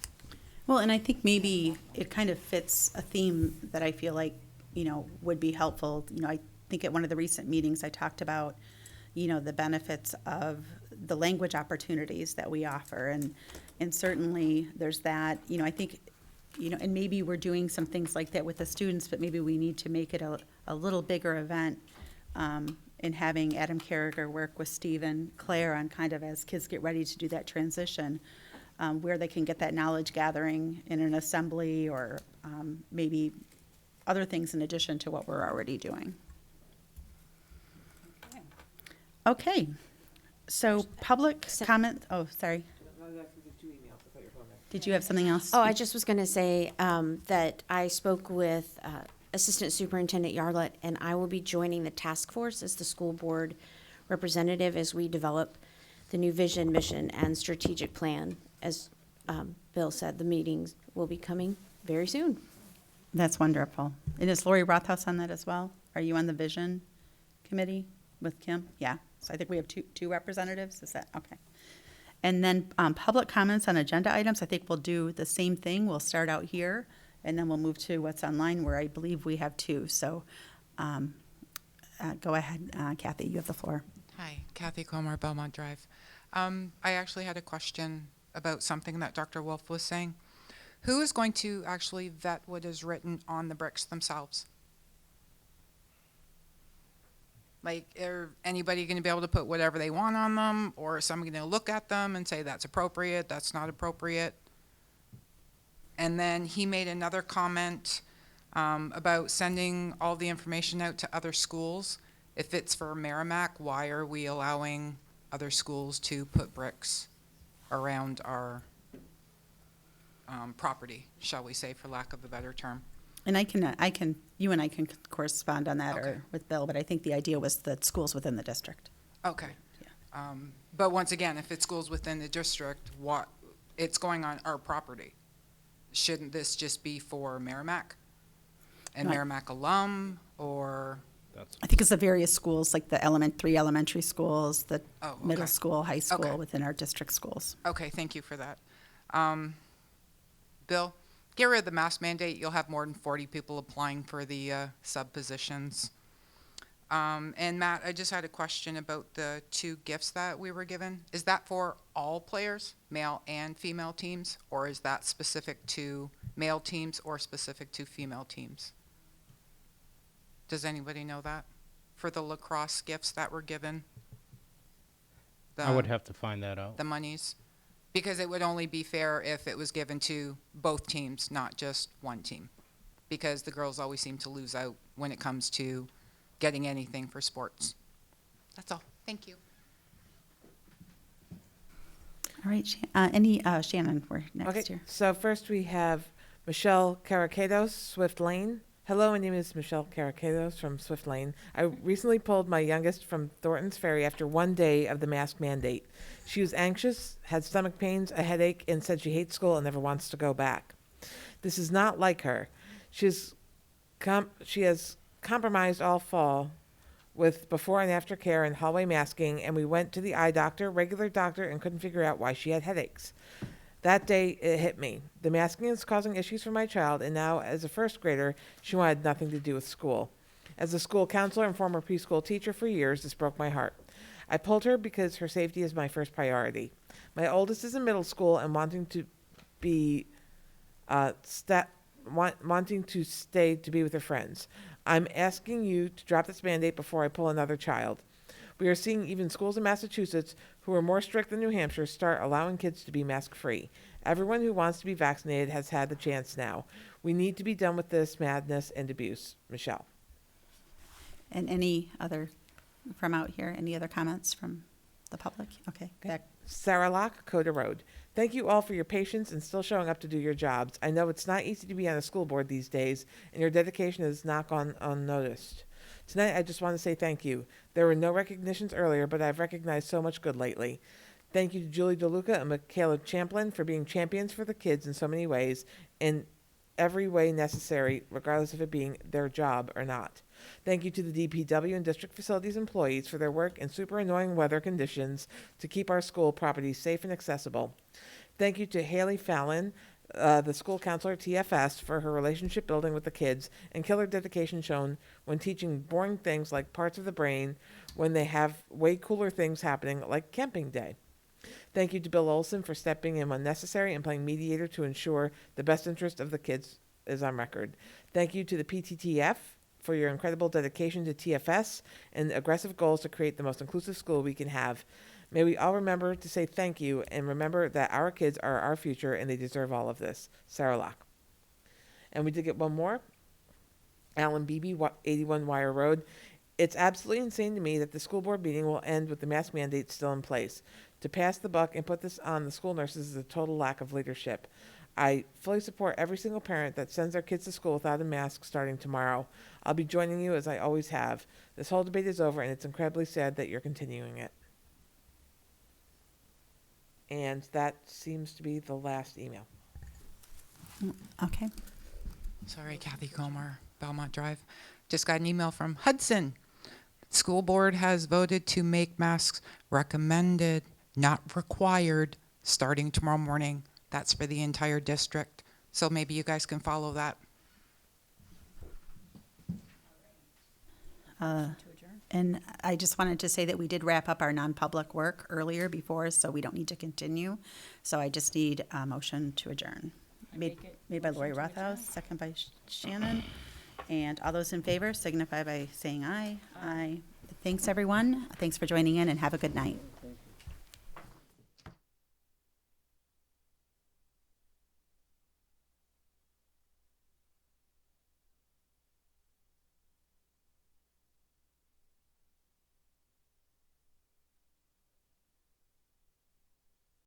Well, and I think maybe it kind of fits a theme that I feel like, would be helpful. I think at one of the recent meetings I talked about, the benefits of the language opportunities that we offer. And certainly there's that, I think, and maybe we're doing some things like that with the students, but maybe we need to make it a little bigger event in having Adam Carragher work with Steve and Claire on kind of as kids get ready to do that transition, where they can get that knowledge gathering in an assembly or maybe other things in addition to what we're already doing. Okay, so public comment, sorry. Did you have something else? Oh, I just was going to say that I spoke with Assistant Superintendent Yarlett, and I will be joining the task force as the school board representative as we develop the new vision, mission, and strategic plan. As Bill said, the meetings will be coming very soon. That's wonderful. And is Lori Rothaus on that as well? Are you on the vision committee with Kim? Yeah, So I think we have two representatives, is that, okay. And then public comments on agenda items, I think we'll do the same thing. We'll start out here, and then we'll move to what's online, where I believe we have two. So go ahead, Kathy, you have the floor. Hi, Kathy Comer, Belmont Drive. I actually had a question about something that Dr. Wolf was saying. Who is going to actually vet what is written on the bricks themselves? Like, are anybody going to be able to put whatever they want on them, or is somebody going to look at them and say that's appropriate, that's not appropriate? And then he made another comment about sending all the information out to other schools. If it's for Merrimack, why are we allowing other schools to put bricks around our property, shall we say, for lack of a better term? And you and I can correspond on that, Okay. or with Bill, but I think the idea was that schools within the district. Okay. Yeah. But once again, if it's schools within the district, it's going on our property. Shouldn't this just be for Merrimack? And Right. Merrimack alum, or? I think it's the various schools, like the three elementary schools, the Oh, okay. middle school, high school, Okay. within our district schools. Okay, thank you for that. Bill, get rid of the mask mandate. You'll have more than 40 people applying for the sub positions. And Matt, I just had a question about the 2 gifts that we were given. Is that for all players, male and female teams, or is that specific to male teams or specific to female teams? Does anybody know that? For the lacrosse gifts that were given? I would have to find that out. The monies? Because it would only be fair if it was given to both teams, not just one team. Because the girls always seem to lose out when it comes to getting anything for sports. That's all. Thank you. All right, Shannon, we're next Okay, here. so first we have Michelle Caracados, Swift Lane. Hello, my name is Michelle Caracados from Swift Lane. I recently pulled my youngest from Thornton's Ferry after 1 day of the mask mandate. She was anxious, had stomach pains, a headache, and said she hates school and never wants to go back. This is not like her. She has compromised all fall with before and after care and hallway masking, and we went to the eye doctor, regular doctor, and couldn't figure out why she had headaches. That day, it hit me. The masking is causing issues for my child, and now, as a first grader, she wanted nothing to do with school. As a school counselor and former preschool teacher for years, this broke my heart. I pulled her because her safety is my first priority. My oldest is in middle school and wanting to stay to be with her friends. I'm asking you to drop this mandate before I pull another child. We are seeing even schools in Massachusetts, who are more strict than New Hampshire, start allowing kids to be mask-free. Everyone who wants to be vaccinated has had the chance now. We need to be done with this madness and abuse. Michelle. And any other, from out here, any other comments from the public? Okay, back. Sarah Locke, Coda Road. Thank you all for your patience and still showing up to do your jobs. I know it's not easy to be on a school board these days, and your dedication has not gone unnoticed. Tonight, I just want to say thank you. There were no recognitions earlier, but I've recognized so much good lately. Thank you to Julie DeLuca and Michaela Champlin for being champions for the kids in so many ways, in every way necessary, regardless of it being their job or not. Thank you to the DPW and district facilities employees for their work in super annoying weather conditions to keep our school property safe and accessible. Thank you to Haley Fallon, the school counselor at TFS, for her relationship building with the kids and killer dedication shown when teaching boring things like parts of the brain when they have way cooler things happening like camping day. Thank you to Bill Olson for stepping in when necessary and playing mediator to ensure the best interest of the kids is on record. Thank you to the PTTF for your incredible dedication to TFS and aggressive goals to create the most inclusive school we can have. May we all remember to say thank you and remember that our kids are our future and they deserve all of this. Sarah Locke. And we did get one more. Alan Beebe, 81 Wire Road. It's absolutely insane to me that the school board meeting will end with the mask mandate still in place. To pass the buck and put this on the school nurses is a total lack of leadership. I fully support every single parent that sends their kids to school without a mask starting tomorrow. I'll be joining you as I always have. This whole debate is over and it's incredibly sad that you're continuing it. And that seems to be the last email. Okay. Sorry, Kathy Comer, Belmont Drive. Just got an email from Hudson. School board has voted to make masks recommended, not required, starting tomorrow morning. That's for the entire district. So maybe you guys can follow that. And I just wanted to say that we did wrap up our non-public work earlier before, so we don't need to continue. So I just need a motion to adjourn. Made by Lori Rothaus, second by Shannon. And all those in favor signify by saying aye. Aye. Thanks, everyone. Thanks for joining in, and have a good night.